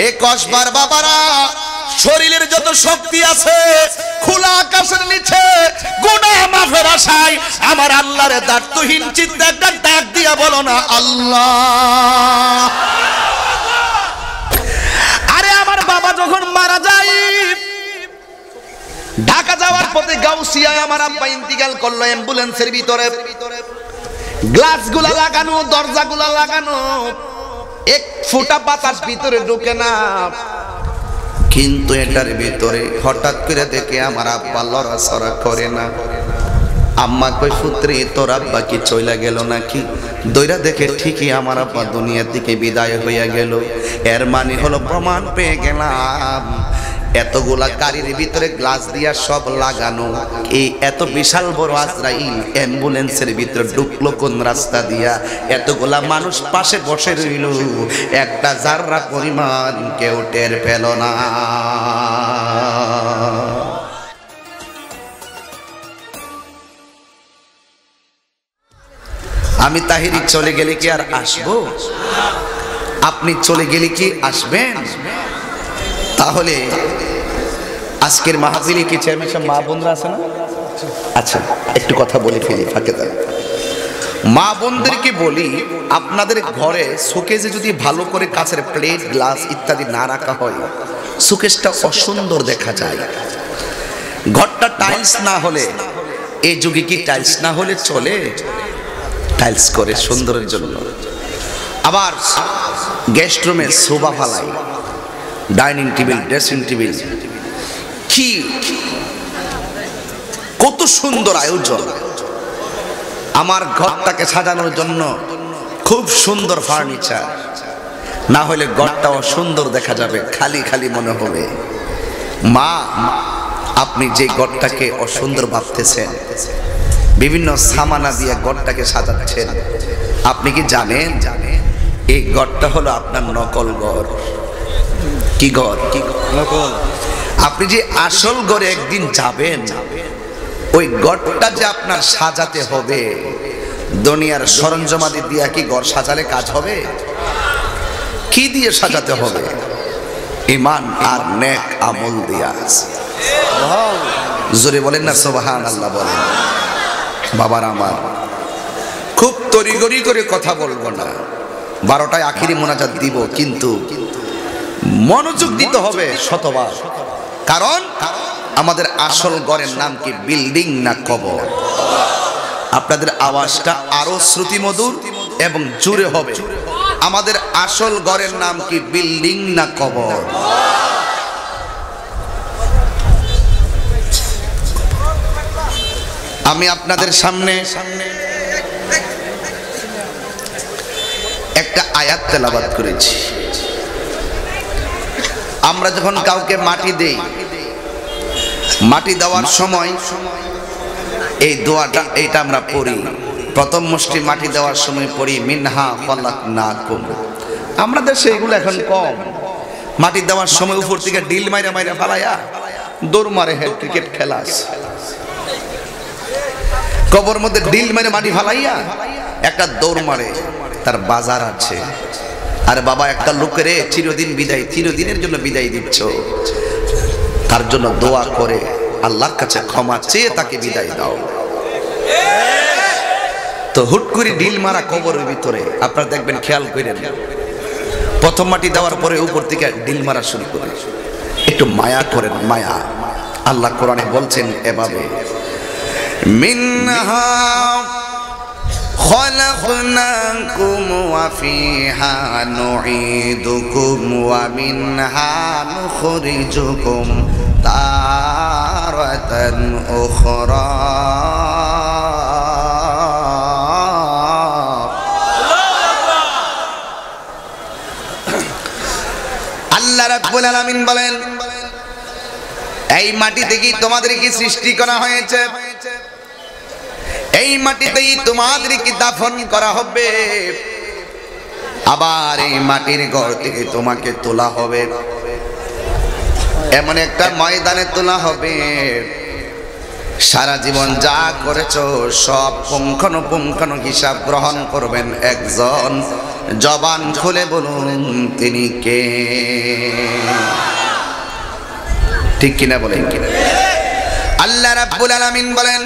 এই কসবার বাবারা শরীরের যত শক্তি আছে খোলা আকাশের নিচে গুনাহ মাফের আশায় আমার আল্লাহর দায়িত্বহীন চিত্তে একটা ডাক দিয়া বলো না আল্লাহ। আরে আমার বাবা যখন মারা যায় ঢাকা যাওয়ার পথে গাউসিয়ায় আমার আব্বা ইন্তিকাল করলো অ্যাম্বুলেন্সের ভিতরে গ্লাসগুলা লাগানো দরজাগুলা লাগানো এক ফোঁটা বাতাস ভিতরে ঢোকে না কিন্তু এটার ভিতরে হঠাৎ করে দেখে আমার আব্বা লড়াচড়া করে না। আম্মা কই পুত্রে তোর আব্বা কি চইলা গেল নাকি? দইরা দেখে ঠিকই আমার আব্বা দুনিয়ার দিকে বিদায় হইয়া গেল। এর মানে হলো প্রমাণ পেয়ে গেলাম এতগুলা গাড়ির ভিতরে গ্লাস দিয়া সব লাগানো, এই এত বিশাল বড় আজরাইল অ্যাম্বুলেন্সের ভিতরে ঢুকলো কোন রাস্তা দিয়া? এতগুলা মানুষ পাশে বসে রইল, একটা জাররা পরিমাণ কেউ টের পেল না। আমি তাহিরি চলে গেলে কি আর আসবো? আপনি চলে গেলে কি আসবেন? তাহলে আজকের মাহফিলে কি চেয়ারম্যান সাহেব মা বোনরা আছে না? আচ্ছা একটু কথা বলে ফেলি ফাঁকে দাঁড়া। মা বোনদেরকে বলি আপনাদের ঘরে শোকেজে যদি ভালো করে কাচের প্লেট গ্লাস ইত্যাদি না রাখা হয় শোকেজটা অসুন্দর দেখা যায়। ঘরটা টাইলস না হলে, এই যুগে কি টাইলস না হলে চলে? টাইলস করে সুন্দরের জন্য। আবার গেস্ট রুমে সোফা ফালাই, ডাইনিং টেবিল ড্রেসিং টেবিল, কি কত সুন্দর আয়োজন। আমার ঘরটাকে সাজানোর জন্য খুব সুন্দর ফার্নিচার, না হলে ঘরটাও সুন্দর দেখা যাবে, খালি খালি মনে হবে। মা আপনি যে ঘরটাকে অসুন্দর ভাবতেছেন, বিভিন্ন সামানা দিয়ে ঘরটাকে সাজাচ্ছেন, আপনি কি জানেন এই ঘরটা হলো আপনার নকল ঘর। কি ঘর? কি নকল। আপনি যে আসল ঘরে একদিন যাবেন, ওই ঘরটা যে আপনার সাজাতে হবে। দুনিয়ার সরঞ্জামাদি দিয়ে কি ঘর সাজালে কাজ হবে? কি দিয়ে সাজাতে হবে? ঈমান আর নেক আমল দিয়া। জোরে বলেন না সুবহানাল্লাহ বলেন। বাবার আমার খুব তড়িঘড়ি করে কথা বলবো না, 12টায় আখিরি মোনাজাত দিব, কিন্তু মনোযোগ দিতে হবে শতবার। কারণ আমাদের আসল ঘরের নাম কি বিল্ডিং না কবর? আপনাদের আওয়াজটা আরো শ্রুতিমধুর এবং জোরে হবে। আমাদের আসল ঘরের নাম কি বিল্ডিং না কবর? আমি আপনাদের সামনে একটা আয়াত তেলাওয়াত করেছি। আমরা যখন কাউকে মাটি দেই, মাটি দেওয়ার সময় এই দোয়াটা এইটা আমরা পড়ি। প্রথম মুষ্টি মাটি দেওয়ার সময় পড়ি মিনহা খালাকনাকুম। আমরা দেশে এগুলো এখন কম। মাটি দেওয়ার সময় উপর থেকে ডিল মাইরা মাইরা ফালাইয়া দৌড় মারে, ক্রিকেট খেলা কবর মধ্যে ডিল মেরে মাটি ফালাইয়া একটা দৌড় মারে, তার বাজার আছে। আরে বাবা একটা লোকেরে চিরদিন বিদায়, চিরদিনের জন্য বিদায় দিচ্ছ, তার জন্য দোয়া করে আল্লাহর কাছে ক্ষমা চেয়ে তাকে বিদায় দাও। তো হুট করে ডিল মারা কবরের ভিতরে আপনারা দেখবেন, খেয়াল করেন, প্রথম মাটি দেওয়ার পরে উপর থেকে ডিল মারা শুরু করে। একটু মায়া করেন, মায়া। আল্লাহ কোরআনে বলছেন এভাবে, মিনহা খালাকনাকুম ওয়া ফিহা নুঈদুকুম ওয়া মিনহা নুখরিজুকুম তারাতান উখরা। আল্লাহ রাব্বুল আলামিন বলেন, এই মাটি থেকেই তোমাদেরকে সৃষ্টি করা হয়েছে, এই মাটিতেই তোমাদেরকে দাফন করা হবে, আবার এই মাটির ঘর থেকে তোমাকে তোলা হবে, এমন একটা ময়দানে তোলা হবে সারা জীবন যা করেছো সব পুঙ্খানুপুঙ্খানু হিসাব গ্রহণ করবেন একজন। জবান খুলে বলুন তিনি কে? ঠিক কিনা বলেন? কিনা? আল্লাহ রাব্বুল আলামিন বলেন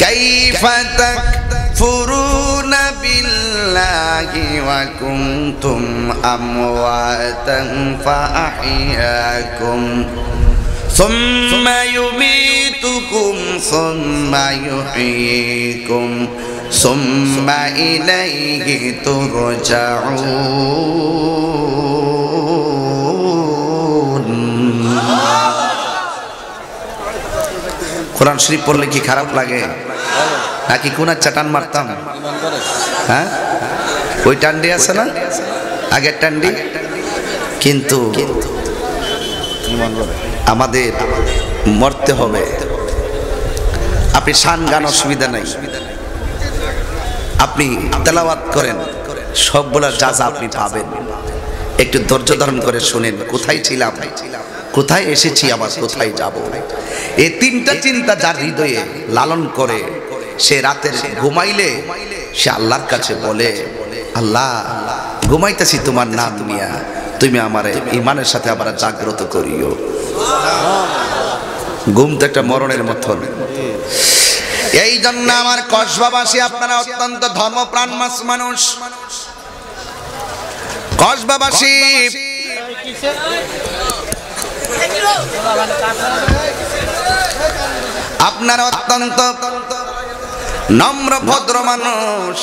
কাইফা তাকফুরুনা বিল্লাহি ওয়া কুনতুম আমওয়াতান ফাআহইয়াকুম সুম্মা ইউমীতুকুম সুম্মা ইউহয়ীকুম সুম্মা ইলাইহি তুরজাউন। কোরআন শরীফ পড়লে কি খারাপ লাগে নাকি কোনার চাটান মারতাম? হ্যাঁ, ওই টান্ডি আছে না, আগের টান্ডি। কিন্তু আমাদের মরতে হবে। আপনি শান গান অসুবিধা নাই, আপনি তেলাওয়াত করেন, সবগুলা জাযা আপনি পাবেন। একটু ধৈর্য ধারণ করে শুনেন। কোথায় ছিলাম, কোথায় এসেছি, আবার কোথায় যাব। এই তিনটা চিন্তা যার হৃদয়ে লালন করে, সে রাতের ঘুমাইলে সে আল্লাহর কাছে বলে, আল্লাহ ঘুমাইতেছি তোমার নাম নিয়া, তুমি আমার ইমানের সাথে আবার জাগ্রত করিও। ঘুম তো একটা মরণের মতন। এই জন্য আমার কসবাবাসী, আপনারা অত্যন্ত ধর্মপ্রাণ মানুষ। কসবাবাসী আপনারা অত্যন্ত নম্র ভদ্র মানুষ।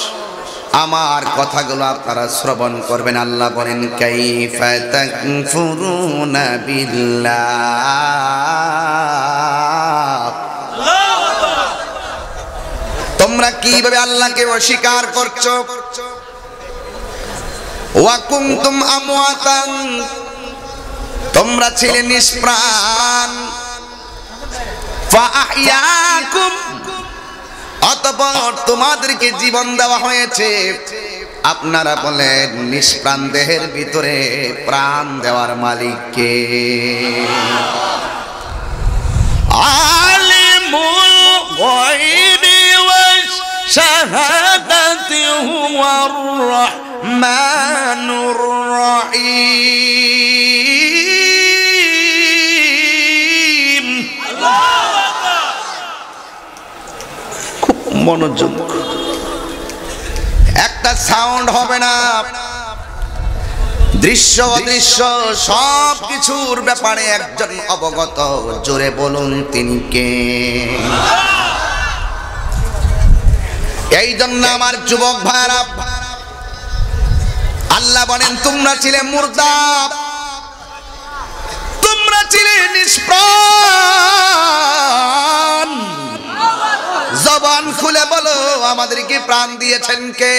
আমার কথাগুলো আপনারা শ্রবণ করবেন। আল্লাহ বলেন কাইফা তাকফুরুনা বিল্লাহ, তোমরা কিভাবে আল্লাহকে অস্বীকার করছো। ওয়া কুনতুম আমওয়াতান, তোমরা ছিলে নিষ্প্রাণ। ফাআহইয়াকুম, অতঃপর তোমাদেরকে জীবন দেওয়া হয়েছে। আপনারা বলেন নিষ্প্রাণ দেহের ভিতরে প্রাণ দেওয়ার মালিক কে? আলিমুল গায়বি ওয়াশ শাহাদাতি হুয়ার রাহমানুর রহিম। খুব মনোযোগ, একটা সাউন্ড হবে না। দৃশ্য অদৃশ্য সব কিছুর ব্যাপারে একজন অবগত। জোরে বলুন তিনি কে? এই জন্য আমার যুবক ভাইরা, আল্লাহ বলেন তোমরা ছিলে মুর্দা, তোমরা ছিলে নিষ্প্রাণ। জবান খুলে বলো আমাদেরকে প্রাণ দিয়েছেন কে?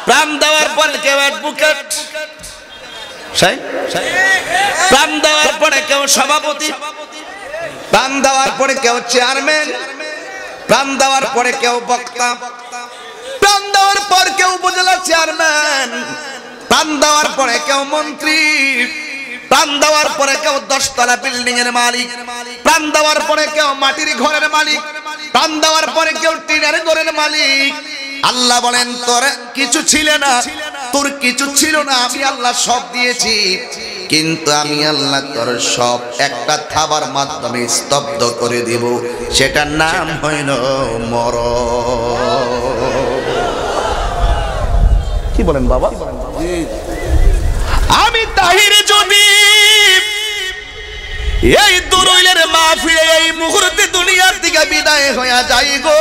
প্রাণ দেওয়ার পরে কেউ অ্যাডভোকেট, প্রাণ দেওয়ার পরে কেউ সভাপতি, প্রাণ দেওয়ার পরে কেউ চেয়ারম্যান, প্রাণ দেওয়ার পরে কেউ বক্তা, প্রাণ দেওয়ার পর কেউ উপজেলা চেয়ারম্যান, প্রাণ দেওয়ার পরে কেউ মন্ত্রী, প্রাণ দেওয়ার পরে কেউ 10 তলা বিল্ডিং এর মালিক, প্রাণ দেওয়ার পরে কেউ মাটির ঘরের মালিক, প্রাণ দেওয়ার পরে কেউ টিনের ঘরের মালিক। আল্লাহ বলেন তোর কিছু ছিল না, তোর কিছু ছিল না, আমি আল্লাহ সব দিয়েছি। কিন্তু আমি আল্লাহ তোর সব একটা থাবার মাধ্যমে স্তব্ধ করে দিব। সেটার নাম হইল মরণ। কি বলেন বাবা? আমি তাহির যদি এই দুরইলের মাহফিলে এই মুহূর্তে দুনিয়ার থেকে বিদায় হইয়া যাই গো,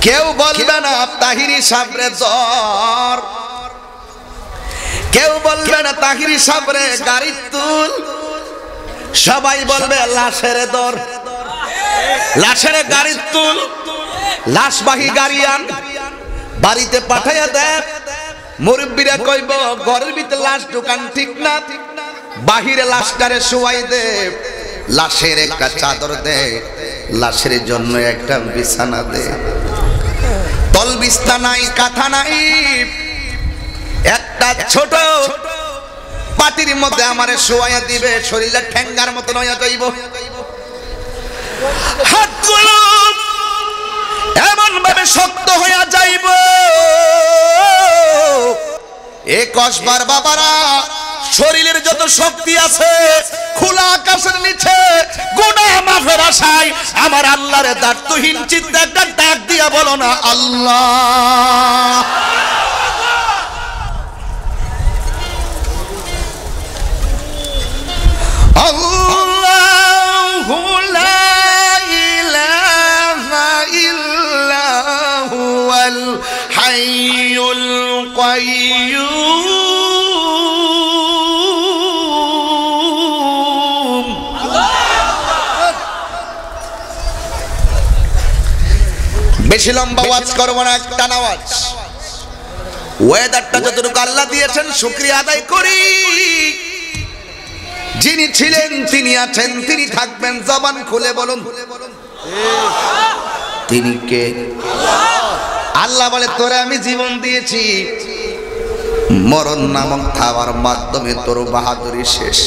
কেউ বলবে না তাহিরি সাবরে জ্বর, কেউ বলবে না তাহিরি সাবরে গাড়ি তুল, সবাই বলবে লাশের দর, লাশের গাড়ি তুল, লাশবাহী গাড়ি আন, বাড়িতে পাঠাইয়া দেয়। মুরব্বীরা কইব ঘরের ভিতরে লাশ ঢুকান ঠিক না, বাহিরে লাশটারে শুয়াই দে, লাশের একটা চাদর দে, লাশের জন্য একটা বিছানা দে। তল বিছানা নাই, কাঁথা নাই, একটা ছোট পাটির মধ্যে আমারে শোয়াইয়া দিবে, শরীরে ঠ্যাঙ্গার মতো নয়া যাইব। হাতগুলো এমন ভাবে শক্ত হইয়া যাইব, এ কসবার বাবারা শরীরের যত শক্তি আছে খোলা আকাশের নিচে গুনাহ মাফের আশায় আমার আল্লাহর দায়িত্বহীন চিত্তে একটা ডাক দিয়া বলো না আল্লাহ। আল্লাহু লা ইলাহা ইল্লা হুয়াল হাইয়ুল কাইয়্যুম। বেশি লম্বা ওয়াজ করব না, একটা আওয়াজ। ওয়েদারটা যতটুকু আল্লাহ দিয়েছেন শুকরিয়া আদায় করি। যিনি ছিলেন তিনি আছেন, তিনি থাকবেন। জবান খুলে বলুন তিনি কে? আল্লাহ বলে তোরে আমি জীবন দিয়েছি, মরণ নামক খাওয়ার মাধ্যমে তোর বাহাদুরি শেষ।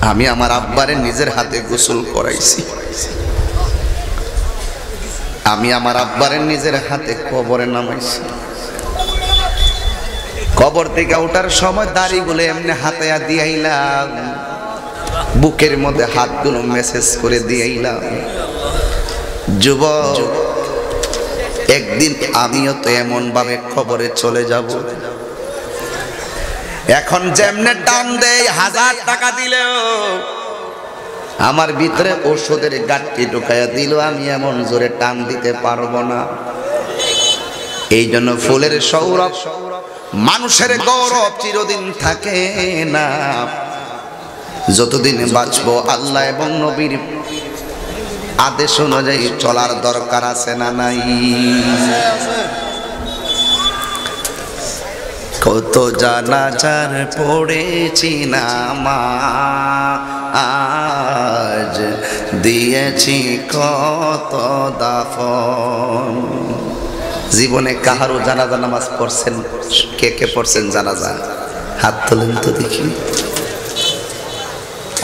আমি আমার আব্বারে নিজের হাতে গোসল করাইছি, আমি আমার আব্বারে নিজের হাতে কবরে নামাইছি। কবর থেকে ওঠার সময় দাড়িগুলো এমনি হাতায়া দিয়াইলাম, বুকের মধ্যে হাতগুলো মেসেজ করে দিয়াইলাম, যুবক একদিন আমিও তো এমন ভাবে কবরে চলে যাব। এখন যেমনে টান দেয় 1000 টাকা দিলেও আমার ভিতরে ওষুধের গাঁটটি ঢুকাইয়া দিল, আমি এমন জোরে টান দিতে পারবো না। এই জন্য ফুলের সৌরভ, মানুষের গৌরব চিরদিন থাকে না। যতদিন বাঁচবো আল্লাহ এবং নবীর আদেশ অনুযায়ী চলার দরকার আছে না নাই? কত জানাজার পড়েছি নামাজ, দিয়েছি কত দাফন। জীবনে কাহারও জানাজা নামাজ পড়ছেন? কে কে পড়ছেন জানাজা? হাত তোলেন তো দেখি।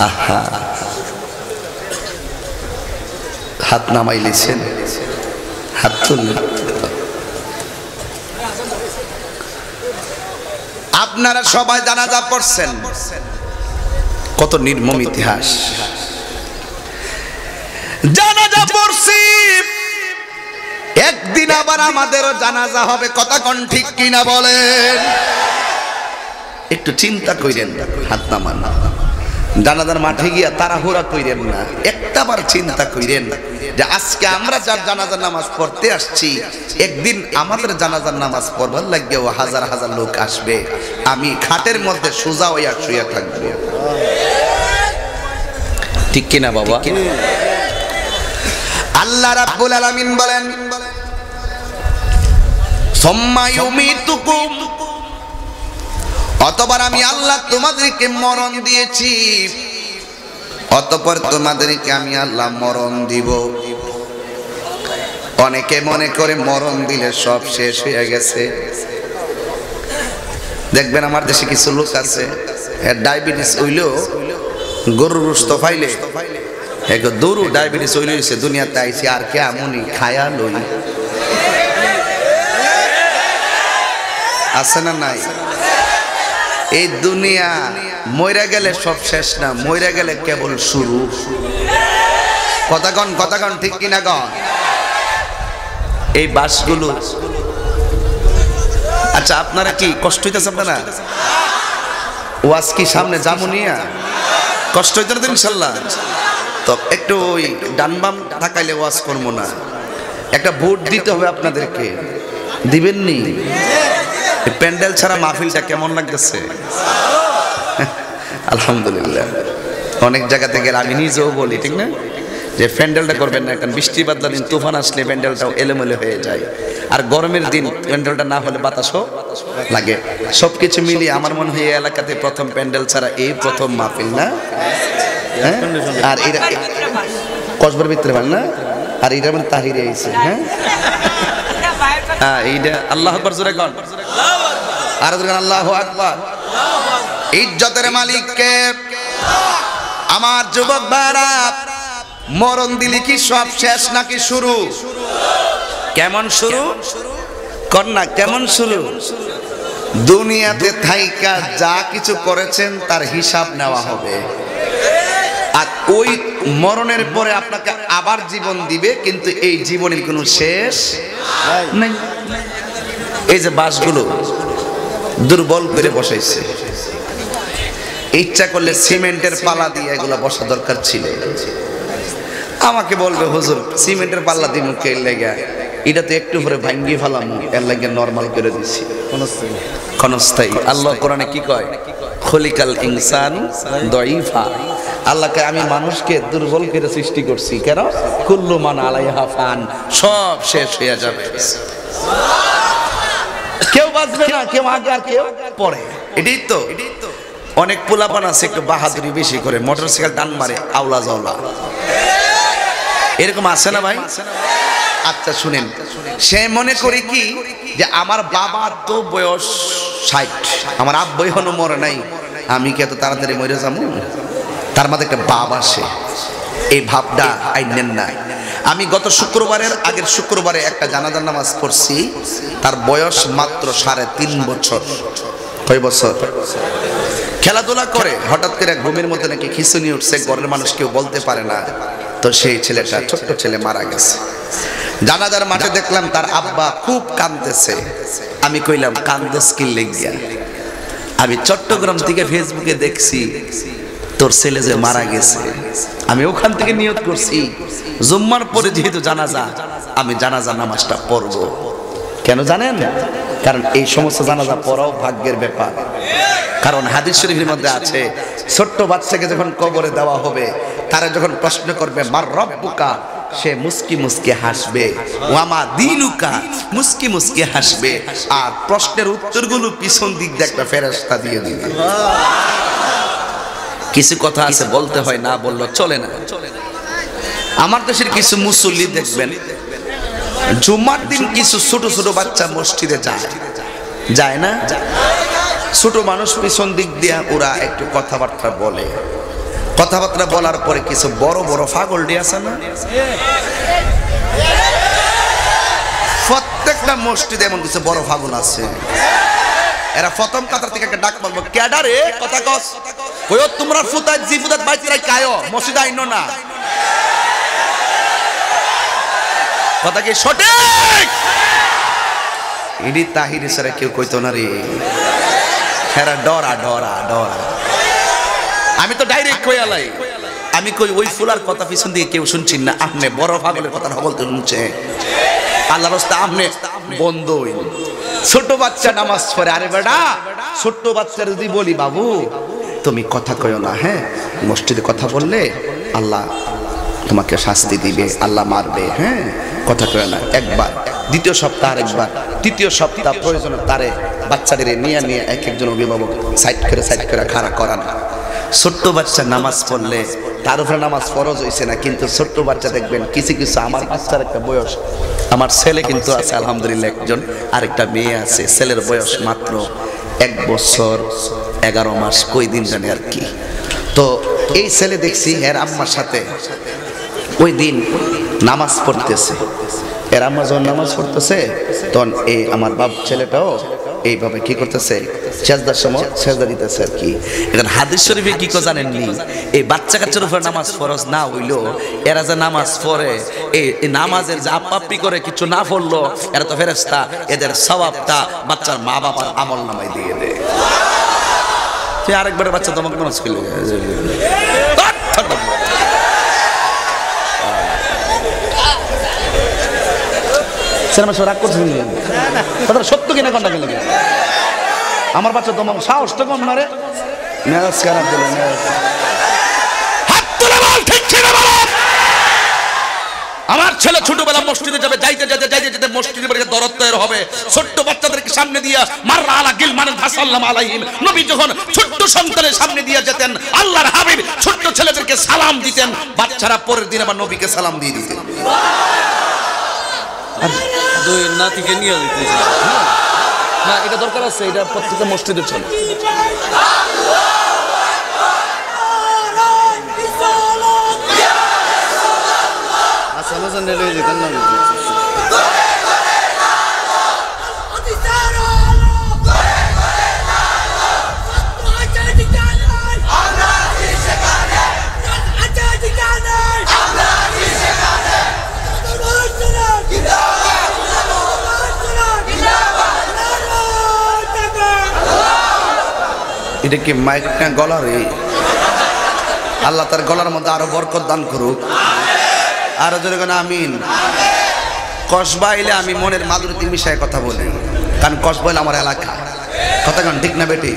আহা, হাত নামাই লিছেন, হাত তুললেন। আপনারা সবাই জানাজা পড়ছেন, কত নির্মম ইতিহাস। জানাজা পড়ছি, একদিন আবার আমাদেরও জানাজা হবে। কথা কোন ঠিক কিনা বলেন? একটু চিন্তা কইরেন, হাত নামান। জানাজার মাঠে গিয়া তাড়াহুড়া কইরেন না, একটাবার চিন্তা কইরেন যে আজকে আমরা যার জানাজার নামাজ পড়তে আসছি, একদিন আমাদের জানাজার নামাজ পড়বার লাগেও হাজার হাজার লোক আসবে, আমি খাটের মধ্যে সোজা হইয়া শুয়ে থাকবো। ঠিক কিনা বাবা? আল্লাহ রাব্বুল আলামিন বলেন সুম্মা ইউমিতুকুম, অতঃপর আমি আল্লাহ তোমাদেরকে মরণ দিয়েছি, অতঃপর তোমাদেরকে আমি আল্লাহ মরণ দিব। অনেকে মনে করে মরণ দিলে সব শেষ হয়ে গেছে। দেখবেন আমার দেশে কিছু লোক আছে, ডায়াবেটিস হইলেও গরুর গোশত পাইলে দৌড়ু ডায়াবেটিস হইলে দুনিয়াতে আইসি আর কে আমনি খায়া লই। আছে না নাই? এই দুনিয়া মইরা গেলে সব শেষ না, মইরা গেলে কেবল শুরু। কথা কন ঠিক কিনা কন? এই বাসগুলো, আচ্ছা আপনারা কি কষ্ট হইতেছে? আপনারা ওয়াজ কি সামনে যাবো নিয়া কষ্ট হইতে না? ইনশাল্লাহ তো একটু ওই ডান বাম থাকাইলে ওয়াজ করবো না। একটা ভোট দিতে হবে আপনাদেরকে, দিবেন নি? প্যান্ডেল ছাড়া মাহফিলটা কেমন লাগতেছে? আলহামদুলিল্লাহ। অনেক জায়গাতে গেলে আমি নিজেও বলি, ঠিক না, যে প্যান্ডেলটা করবেন না, কারণ বৃষ্টি বাদলা দিন তুফান আসলে প্যান্ডেলটাও এলোমেলো হয়ে যায়। আর গরমের দিন প্যান্ডেলটা না হলে বাতাসও লাগে। সবকিছু মিলিয়ে আমার মনে হয় এই এলাকাতে প্রথম প্যান্ডেল ছাড়া এই প্রথম মাহফিল না? হ্যাঁ, আর এরা কসবার ভিতরে পান না, আর এটা মানে তাহিরে আইছে। হ্যাঁ হ্যাঁ, এইটা আল্লাহু আকবার জোরে কন, আর জোরে আল্লাহু আকবার। ইজ্জতের মালিক কে? আমার যুবক ভাইরা, মরণ দিলি কি সব শেষ নাকি শুরু? কেমন শুরু? কন্যা কেমন শুরু? দুনিয়াতে থাইকা যা কিছু করেছেন তার হিসাব নেওয়া হবে, আর ওই মরণের পরে আপনাকে আবার জীবন দিবে, কিন্তু এই জীবনের কোনো শেষ নাই। এই যে বাসগুলো দুর্বল করে বসাইছে, ইচ্ছা করলে সিমেন্টের পাল্লা দিয়ে এগুলো বসা দরকার ছিল। আমাকে বলবে হুজুর সিমেন্টের পাল্লা দিন কে লেগে, এটা তো একটু পরে ভাঙ্গি ফেলাম, এর লাগে নরমাল করে দিছি ক্ষণস্থায়ী। আল্লাহ কোরআনে কি কয়? খলিকাল ইনসান দাইফা। আল্লাহকে আমি মানুষকে দুর্বল করে সৃষ্টি করছি। কেন? কুল্লু মান আলাইহা ফান, সব শেষ হয়ে যাবে, কেউ বাঁচবে না, কেউ আগে আর কেউ পরে। এটাই তো অনেক পোলাপান আছে একটু বাহাদুরি বেশি করে, মোটরসাইকেল টান মারে আওলা জাওলা, এরকম আছে না ভাই? আচ্ছা শুনেন, সে মনে করে কি যে আমার বাবার তো বয়স 60, আমার আব্বাই হলো মরে নাই, আমি কি এত তাড়াতাড়ি মরে যাবো? তার মধ্যে একটা ভাব আসে, এই ভাবটা আইনেন না। আমি গত শুক্রবারের আগের শুক্রবারে একটা জানাজার নামাজ পড়ছি, তার বয়স মাত্র 3.5 বছর। কয় বছর? খেলাধুলা করে হঠাৎ করে ঘুমের মধ্যে নাকি খিঁচুনি উঠছে, ঘরের মানুষ কেউ বলতে পারে না, তো সেই ছেলেটা ছোট্ট ছেলে মারা গেছে। জানাজার মাঠে দেখলাম তার আব্বা খুব কাঁদতেছে। আমি কইলাম কান্দস কি লেগিয়া? আমি চট্টগ্রাম থেকে ফেসবুকে দেখছি তোর ছেলে যে মারা গেছে। আমি ওখান থেকে নিয়ত করছি জুম্মার পরে যেহেতু জানাজা, আমি জানাজা নামাজটা পড়ব। কেন জানেন? কারণ এই সমস্ত জানাজা পড়াও ভাগ্যের ব্যাপার। কারণ হাদিস শরীফের মধ্যে আছে, ছোট্ট বাচ্চাকে যখন কবরে দেওয়া হবে, তারা যখন প্রশ্ন করবে মার রব্বুকা, সে মুস্কি মুস্কি হাসবে, ওয়ামা দিনুকা, মুস্কি মুস্কি হাসবে, আর প্রশ্নের উত্তরগুলো পিছন দিক দিয়ে একটা ফেরেশতা দিয়ে দিবে। কিছু কথা আছে বলতে হয়, না বললে চলে না। আমার দেশের কিছু মুসল্লি দেখবেন জুম্মার দিন কিছু ছোট ছোট বাচ্চা মসজিদে যায় না, ছোট মানুষ পিছন দিক দিয়ে ওরা একটু কথাবার্তা বলে, কথাবার্তা বলার পরে কিছু বড় বড় পাগল ডি আছে না, প্রত্যেকটা মসজিদে এমন কিছু বড় পাগল আছে। এরা প্রথম কাতার থেকে একটা ডাক মারবো, ক্যাডারে কথা কস, কইও তোমরা ফুতাত জি ফুতাত বাইতিরাই কায়ো মসজিদে আইনো না। কথা কি সঠিক? ইডি তাহিরি সারা কেউ কইতো না রে, হেরা ডরা ডরা ডরা। আমি তো ডাইরেক্ট কইয়ালাই, আমি কই ওই ফুলার কথা পিছন দিয়ে কেউ শুনছেন না, আপনি বড় পাগলের কথা বলতে শুনছে। আল্লাহর রাস্তা আপনি বন্ধ হইল। ছোট বাচ্চা নামাজ পড়ে, আরে বেটা ছোট বাচ্চা যদি বলি বাবু তুমি কথা কইও না, হ্যাঁ মসজিদে কথা বললে আল্লাহ তোমাকে শাস্তি দিবে, আল্লাহ মারবে, হ্যাঁ কথা কইও না। একবার, দ্বিতীয় সপ্তাহ আরেকবার, তৃতীয় সপ্তাহ প্রয়োজনে তারে বাচ্চাদের নিয়ে নিয়ে এক একজন অভিভাবক সাইড করে খাড়া করান। ছোট্ট বাচ্চা নামাজ পড়লে তার উপরে নামাজ ফরজ হয়েছে না, কিন্তু ছোট্ট বাচ্চা দেখবেন কিছু কিছু, আমার বাচ্চার একটা বয়স, আমার ছেলে কিন্তু আছে আলহামদুলিল্লাহ একজন, আরেকটা মেয়ে আছে, ছেলের বয়স মাত্র 1 বছর 11 মাস, কই দিন জানে আর কি। তো এই ছেলে দেখছি এর আম্মার সাথে ওই দিন নামাজ পড়তেছে, এর আম্মা যখন নামাজ পড়তেছে তখন এই আমার বাপ ছেলেটাও এইভাবে কি করতেছে, সেজদার সময় সেজদা দিতেছে আর কি। এখন হাদিস শরীফে কি কো জানেননি, এই বাচ্চা কাচ্চার উপর নামাজ ফরজ না হইলো, এরা যে নামাজ পড়ে এই নামাজের যে আপাপ্পি করে কিছু না পড়লো, এরা তো ফেরেশতা, এদের সওয়াবটা বাচ্চার মা বাবার আমল নামায় দিয়ে দেয়। সে আরেকবার বাচ্চা তোমাকে নামাজ পড়লে রাগ করছেন, সত্য কিনা কন্যা গেলে আমার বাচ্চা তোমার সাহস তো কম না রে, মেজাজ খারাপ দিল। আমার ছেলে ছোটবেলা মসজিদে যাবে, যাইতে যাইতে যাইতে যেতে মসজিদে বাড়িতে দরদ তৈরি হবে, ছোট্ট বাচ্চাদেরকে সামনে দিয়া মাররা আলা গিলমানিন ফাসাল্লামু আলাইহিম, নবী যখন ছোট্ট সন্তানের সামনে দিয়া যেতেন আল্লাহর হাবিব ছোট্ট ছেলেদেরকে সালাম দিতেন, বাচ্চারা পরের দিন আবার নবীকে সালাম দিয়ে দিতেন। দুই নাতিকে নিয়ে না এটা দরকার আছে, এটা প্রত্যেকটা মসজিদে চলে। এটা কি মাইক না গলার? আল্লাহ তার গলার মধ্যে আরো বরকত দান করুক। আরো জোরে কোন আমিন। কসবা এলে আমি মনের মাধুরী মিশায় কথা বলি, কারণ কসবা হলো আমার এলাকা। কথা কোন ঠিক না বেটি?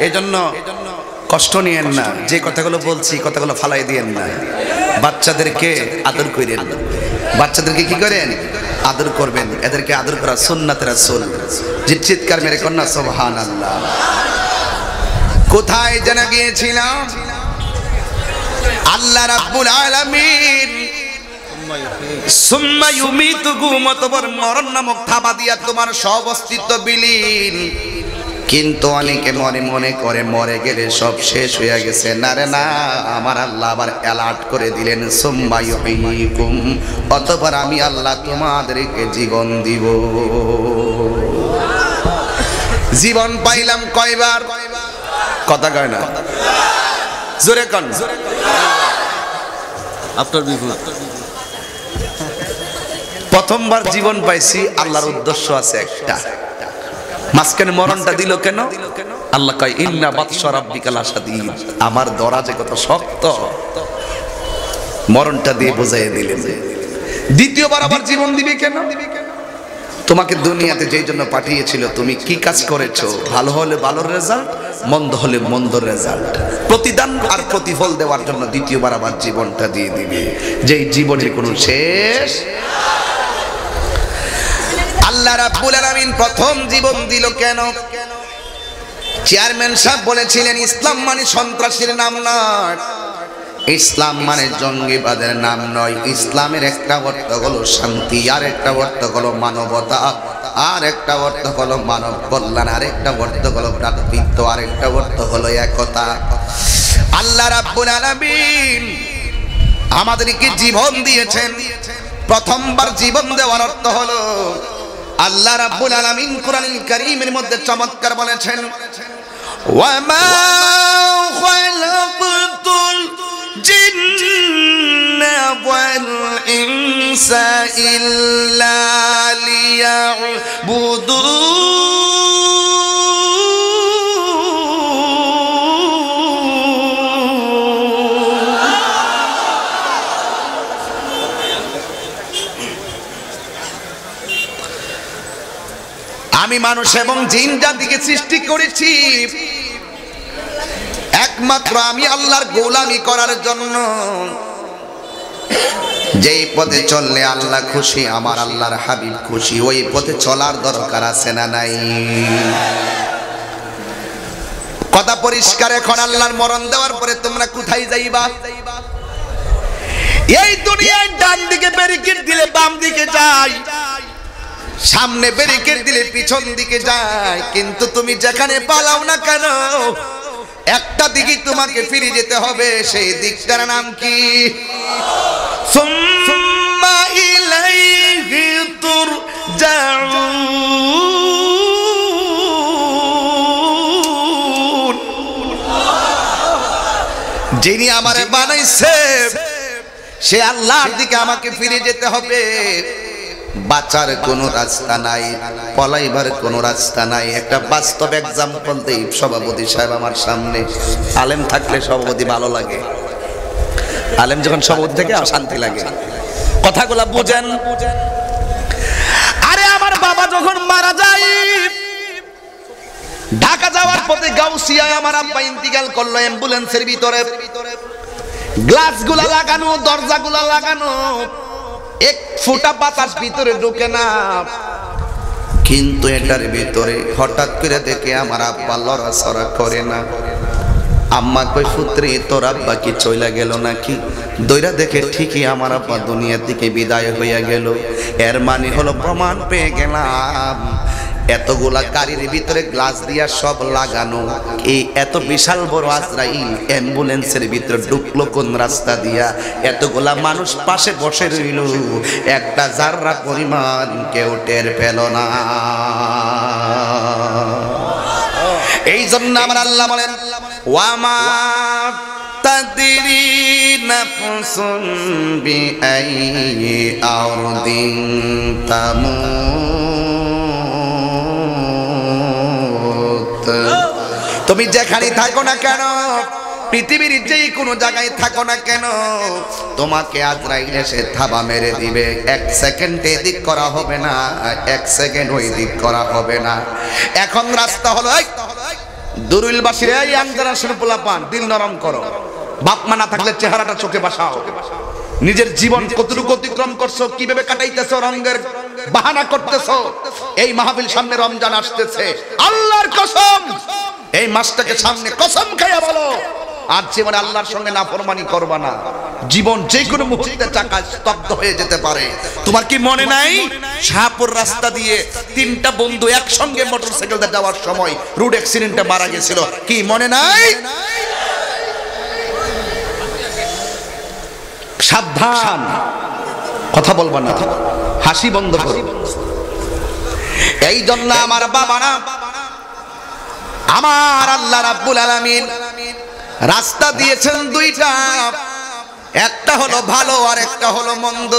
এই জন্য কষ্ট নিয়েন না, যে কথাগুলো বলছি কথাগুলো ফালাই দিয়েন না। বাচ্চাদেরকে আদর করেন, বাচ্চাদেরকে কি করেন? আদর করবেন। এদেরকে আদর করা সুন্নাতে রাসূল। যে চিৎকার মেরে কন্যা সুবহানাল্লাহ। কোথায় যেন গিয়েছিলাম? আল্লাহ রাব্বুল আলামিন সুম্মা ইউমিতুকুম, অতঃপর মরণ নামক থাবা দিয়া তোমার সব অস্তিত্ব বিলীন। কিন্তু অনেকে মনে মনে করে মরে গেলে সব শেষ হয়ে গেছে। না রে না, আমার আল্লাহ আবার অ্যালার্ট করে দিলেন সুম্মা ইউহয়িকুম, অতঃপর আমি আল্লাহ তোমাদেরকে জীবন দিব। জীবন পাইলাম কয়বার? কথা কয় না, জোরে কন। আপনার বিপদ। প্রথমবার জীবন পাইছি, আল্লাহর উদ্দেশ্য আছে একটা। মাঝখানে মরণটা দিল কেন? আল্লাহ কয় ইন্না বাতশা রাব্বিকা লাশাদীদ, আমার দরা যে কত শক্ত, মরণটা দিয়ে বোঝাই দিলেন। দ্বিতীয়বার আবার জীবন দিবে কেন? তোমাকে দুনিয়াতে যেই জন্য পাঠিয়েছিল, তুমি কি কাজ করেছো? ভালো হলে ভালোর রেজাল্ট, মন্দ হলে মন্দর রেজাল্ট। প্রতিদান আর প্রতিফল দেওয়ার জন্য দ্বিতীয়বার আবার জীবনটা দিয়ে দিবে, যেই জীবনের কোনো শেষ। আল্লাহ রাব্বুল আলামিন প্রথম জীবন দিল কেন? চেয়ারম্যান সাহেব বলেছিলেন ইসলাম মানে সন্ত্রাসীর নাম নয়, ইসলাম মানে জঙ্গিবাদের নাম নয়। ইসলামের একটা অর্থ হলো শান্তি, আর একটা অর্থ হলো মানবতা, আর একটা অর্থ হলো মানব কল্যাণ, আর একটা অর্থ হলো ভ্রাতৃত্ব, আর একটা অর্থ হলো একতা। আল্লাহ রাব্বুল আলামিন আমাদেরকে জীবন দিয়েছেন। প্রথমবার জীবন দেওয়ার অর্থ হলো, আল্লাহ রাব্বুল আলামিন কোরআনুল কারীমের মধ্যে চমৎকার বলেছেন, ওয়ামা খালাকতুল জিন্না ওয়াল ইনসা ইল্লা লিয়াবুদুন। আমি মানুষ এবং জিন জাতিকে সৃষ্টি করেছি একমাত্র আমি আল্লাহর গোলামি করার জন্য। যেই পথে চললে আল্লাহ খুশি, আমার আল্লাহর হাবিব খুশি, ওই পথে চলার দরকার আছে না নাই? কথা পরিষ্কার। এখন আল্লাহর মরণ দেওয়ার পরে তোমরা কোথায় যাইবা? এই দুনিয়ায় ডান দিকে ব্যারিকেড দিলে বাম দিকে যায়, সামনে ব্যারিকেড দিলে পিছন দিকে যায়, কিন্তু তুমি যেখানে পালাও না কেন একটা দিকে তোমাকে ফিরে যেতে হবে। সেই দিকটার নাম কি? সুম্মা ইলাইহি তুরজাউন। যিনি আমারে বানাইছে সে আল্লাহর দিকে আমাকে ফিরে যেতে হবে। বাঁচার কোনো রাস্তা নাই, পলাইবার কোনো রাস্তা নাই। একটা বাস্তব এক্সাম্পল দেই। সভাপতি সাহেব আমার সামনে, আলেম থাকলে সভাপতি ভালো লাগে, আলেম যখন সভাপতি থেকে শান্তি লাগে। কথাগুলা বুঝেন। আরে আমার বাবা যখন মারা যায়, ঢাকা যাওয়ার পথে গাউসিয়ায় আমার আব্বা ইন্তিকাল করলো। অ্যাম্বুলেন্সের ভিতরে গ্লাসগুলা লাগানো, দরজাগুলা লাগানো, এক ফোঁটা বাতাস ভিতরে ঢোকে না। কিন্তু এটার ভিতরে হঠাৎ করে দেখে আমার আব্বা লড়াচড়া করে না। আম্মা কই পুত্রে তোর আব্বা কি চইলা গেল নাকি? দইরা দেখে ঠিকই আমার আব্বা দুনিয়ার দিকে বিদায় হইয়া গেল। এর মানে হলো প্রমাণ পেয়ে গেলাম এতগুলা গাড়ির ভিতরে গ্লাস দিয়া সব লাগানো, এই এত বিশাল বড় আজরাইল অ্যাম্বুলেন্সের ভিতরে ঢুকলো কোন রাস্তা দিয়া? এতগুলা মানুষ পাশে বসে রইল, একটা জাররা পরিমাণ কেউ টের পেল না। এই জন্য আমার আল্লাহ বলেন, ওয়ামা তাদরি নাফসুন বিআইয়ি আরদিন তামুত। তুমি যেখানে থাকো না কেন, পৃথিবীর যেই কোনো জায়গায় থাকো না কেন, তোমাকে আজরাইল এসে থাবা মেরে দিবে। 1 সেকেন্ড এদিক করা হবে না, 1 সেকেন্ড ওই দিক করা হবে না। এখন রাস্তা হলো দুরুইলবাসীর এই আঞ্জারাসের পোলাপান, দিল নরম করো। বাপ মা না থাকলে চেহারাটা চোখে বাসাও। নিজের জীবন কতটুকু অতিক্রম করছো, কিভাবে কাটাইতেছো, রঙের বাহানা করতেছো। এই মাহফিল সামনে রমজান আসতেছে, আল্লাহর কসম এই মাসটাকে সামনে কসম খাইয়া বলো, আর জীবনে আল্লাহর সঙ্গে নাফরমানি করবা না। জীবন যে কোনো মুহূর্তে চাকা স্তব্ধ হয়ে যেতে পারে। তোমার কি মনে নাই শাহপুর রাস্তা দিয়ে 3টা বন্ধু একসঙ্গে মোটরসাইকেলে যাওয়ার সময় রোড অ্যাক্সিডেন্টে মারা গেছিল? কি মনে নাই? সাবধান, কথা বলবা না, হাসি বন্ধ করো। এই জন্য আমার বাবারা, আমার আল্লাহ রাব্বুল আলামিন রাস্তা দিয়েছেন 2টা, একটা হলো ভালো আর একটা হলো মন্দ।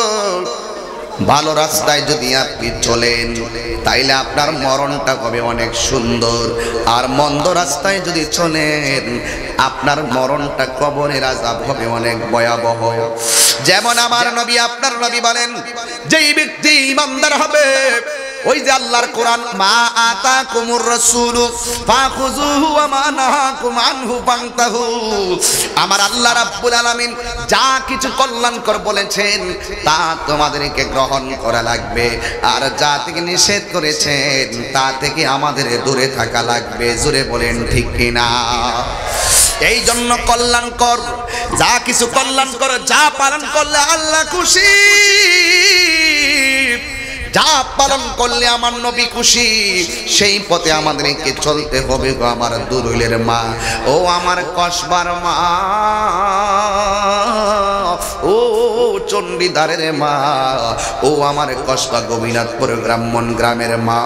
ভালো রাস্তায় যদি আপনি চলেন তাইলে আপনার মরণটা হবে অনেক সুন্দর, আর মন্দ রাস্তায় যদি চলেন আপনার মরণটা কবরের আযাব হবে অনেক ভয়াবহ। যেমন আমার নবী, আপনার নবী বলেন, যেই ব্যক্তি ঈমানদার হবে, ওই যে আল্লাহর কোরআন, মা আতাকুমুর রাসূলু ফাখুযুহু ওয়া মা নাহাকুম আনহু ফান্তাহু। আমার আল্লাহ রাব্বুল আলামিন যা কিছু কল্যাণকর বলেছেন তা তোমাদেরকে গ্রহণ করা লাগবে, আর যা থেকে নিষেধ করেছেন তা থেকে আমাদের দূরে থাকা লাগবে। জোরে বলেন ঠিক কিনা? এই জন্য কল্যাণকর যা কিছু কল্যাণকর যা পালন করলে আল্লাহ খুশি, যা পালন করলে আমার নবী খুশি, সেই পথে আমাদেরকে চলতে হবে গো আমার দুরুইলের মা, ও আমার কসবার মা, ও চণ্ডীদারের মা, ও আমার কসবা গোবিনাথপুর ব্রাহ্মণ গ্রামের মা।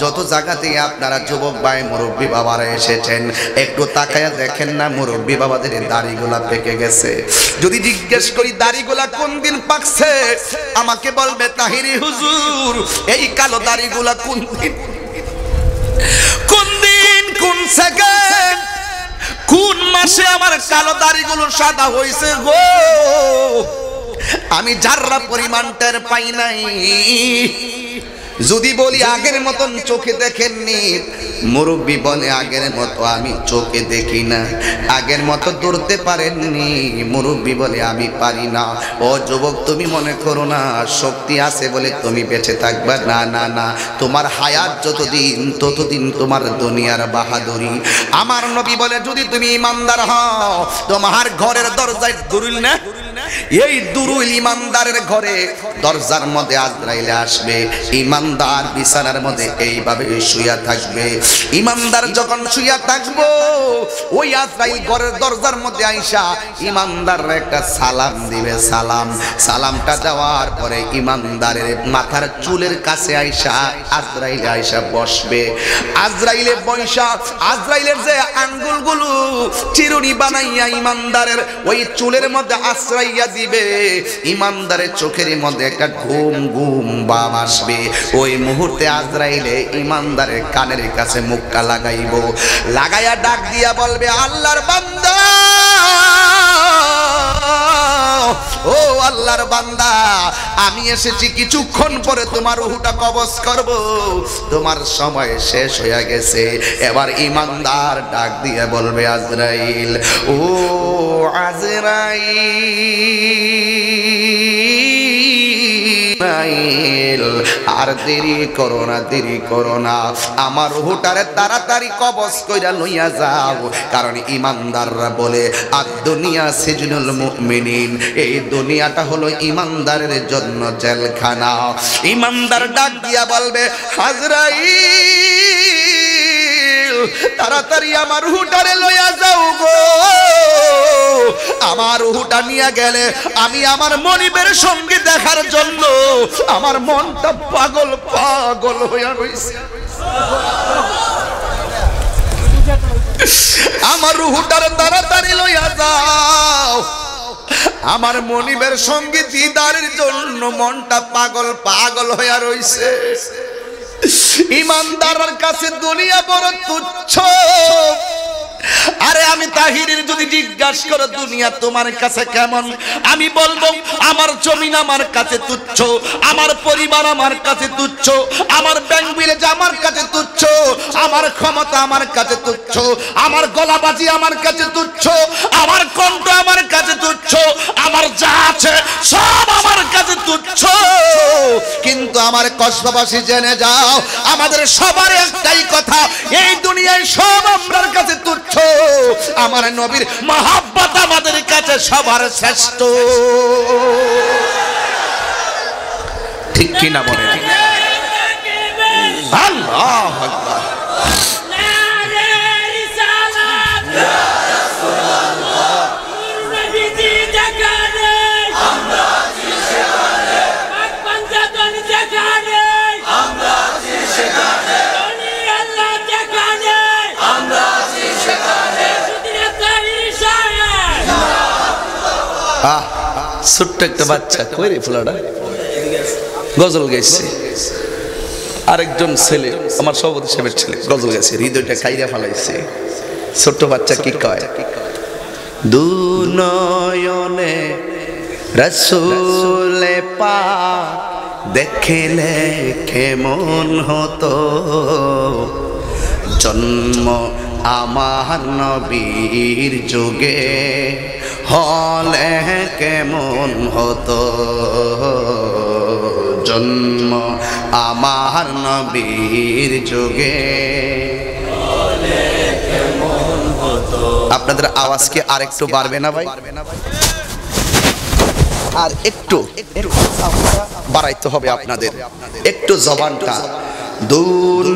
যত জায়গা থেকে আপনারা যুবক ভাই মুরব্বী বাবারা এসেছেন, একটু তাকায়া দেখেন না মুরব্বী বাবাদের দাড়িগুলা পেকে গেছে। যদি জিজ্ঞেস করি দাড়িগুলা কোন দিন পাকছে, আমাকে বলবে তাহিরি হুজুর এই কালো দাড়িগুলা কোন দিন, কোন দিন, কোন সেকেন্ড, কোন মাসে আমার কালো দাড়িগুলো সাদা হয়েছে গো, আমি জাররা পরিমাণ টের পাই নাই। যদি বলি আগের মতন চোখে দেখেননি, মুরব্বী বলে আগের মতো আমি চোখে দেখি না। আগের মতো দৌড়তে পারেননি, মুরব্বী বলে আমি পারি না। ও যুবক, তুমি মনে করো না শক্তি আছে বলে তুমি বেঁচে থাকবে, না না না, তোমার হায়াত যতদিন ততদিন তোমার দুনিয়ার বাহাদুরি। আমার নবী বলে যদি তুমি ইমানদার হও, তোমার ঘরের দরজায় দুরুইল না, এই দুরুইল ইমানদারের ঘরে দরজার মধ্যে আজরাইল আসবে, ইমানদার বিছানার মধ্যে এইভাবে শুইয়া থাকবে। ইমানদার যখন শুইয়া থাকবো, ওই আজরাইল ঘরের দরজার মধ্যে আইসা ইমানদারের একটা সালাম দিবে। সালামটা দেওয়ার পরে ইমানদারের মাথার চুলের কাছে আইসা আজরাইল আইসা বসবে। আজরাইলে বৈশা আজরাইলের যে আঙ্গুলগুলো চিরুনি বানাইয়া ইমানদারের ওই চুলের মধ্যে আশ্রাইয়া দিবে। ইমানদারের চোখের মধ্যে একটা ঘুম ঘুম ভাব আসবে। ওই মুহূর্তে আজরাইলে ইমানদারের কানের কাছে মুখটা লাগাইব, লাগাইয়া ডাক দিয়া বলবে, আল্লাহর বান্দা, ও আল্লাহর বান্দা, আমি এসেছি কিছুক্ষণ পরে তোমার রূহটা কবজ করব, তোমার সময় শেষ হয়ে গেছে। এবার ইমানদার ডাক দিয়ে বলবে, আজরাইল, ও আজরাইল, আর দেরি করো না, দেরি করো না, আমার রূহটারে তাড়াতাড়ি কবজ কইরা লইয়া যাও। কারণ ইমানদাররা বলে আদ-দুনিয়া সিজনুল মুমিনিন, এই দুনিয়াটা হলো ইমানদারের জন্য জেলখানা। ইমানদার ডাক দিয়া বলবে, আজরাইল, তাড়াতাড়ি আমার রুহুটারে লইয়া যাও গো। আমার রুহুটা নিয়ে গেলে আমি আমার মনিবের সঙ্গে দেখার জন্য আমার মনটা পাগল পাগল হইয়া রইছে। আমার রুহুটারে তাড়াতাড়ি লইয়া যাও, আমার মনিবের সঙ্গে দিদারের জন্য মনটা পাগল পাগল হইয়া রইছে। ইমানদারের কাছে দুনিয়া বড় তুচ্ছ। আরে আমি তাহিরের যদি জিজ্ঞাসা করো দুনিয়া তোমার কাছে কেমন, আমি বলবো আমার জমিন আমার কাছে তুচ্ছ, আমার পরিবার আমার কাছে তুচ্ছ, আমার ব্যাংক ব্যালেন্স আমার কাছে তুচ্ছ, আমার ক্ষমতা আমার কাছে তুচ্ছ, আমার গলাবাজি আমার কাছে তুচ্ছ, আমার কণ্ঠ আমার কাছে তুচ্ছ, আমার যা আছে সব আমার কাছে তুচ্ছ। কিন্তু আমার কষ্টবাসী জেনে যাও, আমাদের সবার একটাই কথা, এই দুনিয়ায় সব আমরার কাছে তুচ্ছ, আমার নবীর মহব্বত আমাদের কাছে সবার শ্রেষ্ঠ। ঠিক কিনা বলেন? আল্লাহু আকবার। ছোট্ট একটা বাচ্চা কই রে ফুলাটা গজল গাইছে, আরেকজন ছেলে আমার সভাপতি সাহেবের ছেলে গজল গাইছে, হৃদয়টা খাইরা ফেলাইছে। ছোট্ট বাচ্চা কি কয়, দু নয়নে রাসূলে পাক দেখলে কেমন হতো, জন্ম আমার নবীর যুগে হলে কেমন হতো, জন্ম আমার নবীর যুগে হলে কেমন হতো। আপনাদের আওয়াজ কি আরেকটু বাড়বে না ভাই? আর একটু বাড়াইতে হবে আপনাদের, একটু জবানটা। দু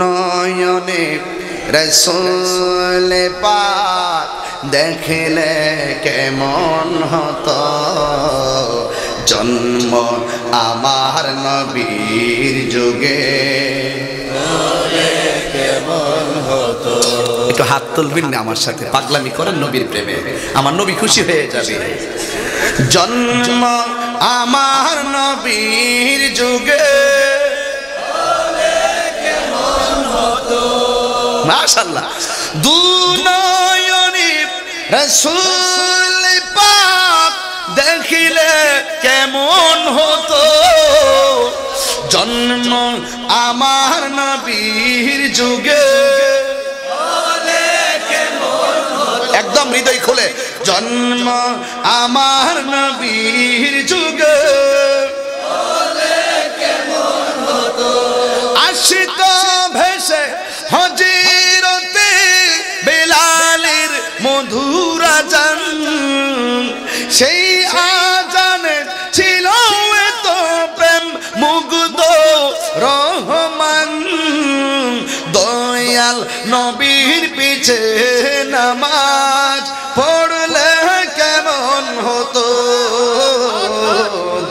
নয়নে রাসূলে পাক দেখলে কেমন হতো, জন্ম আমার নবীর যুগে কেমন হতো। একটু হাত তুলবেন না আমার সাথে, পাগলামি করেন নবীর প্রেমে, আমার নবী খুশি হয়ে যাবে। জন্ম আমার নবীর যুগে কেমন হতো, মাশাআল্লাহ। দু নয়নে রাসূল পাক দেখিলে কেমন হতো, জন্ম আমার নবীর যুগে হলে কেমন হতো। একদম হৃদয় খুলে, জন্ম আমার নবীর যুগে হলে কেমন হতো। আসিত ভেসে হজিরতে বেলালের মধুর আজান, সেই আজানে ছিল এত প্রেম মুগ্ধ রহমান, দয়াল নবীর পিছে নামাজ পড়লে কেমন হতো,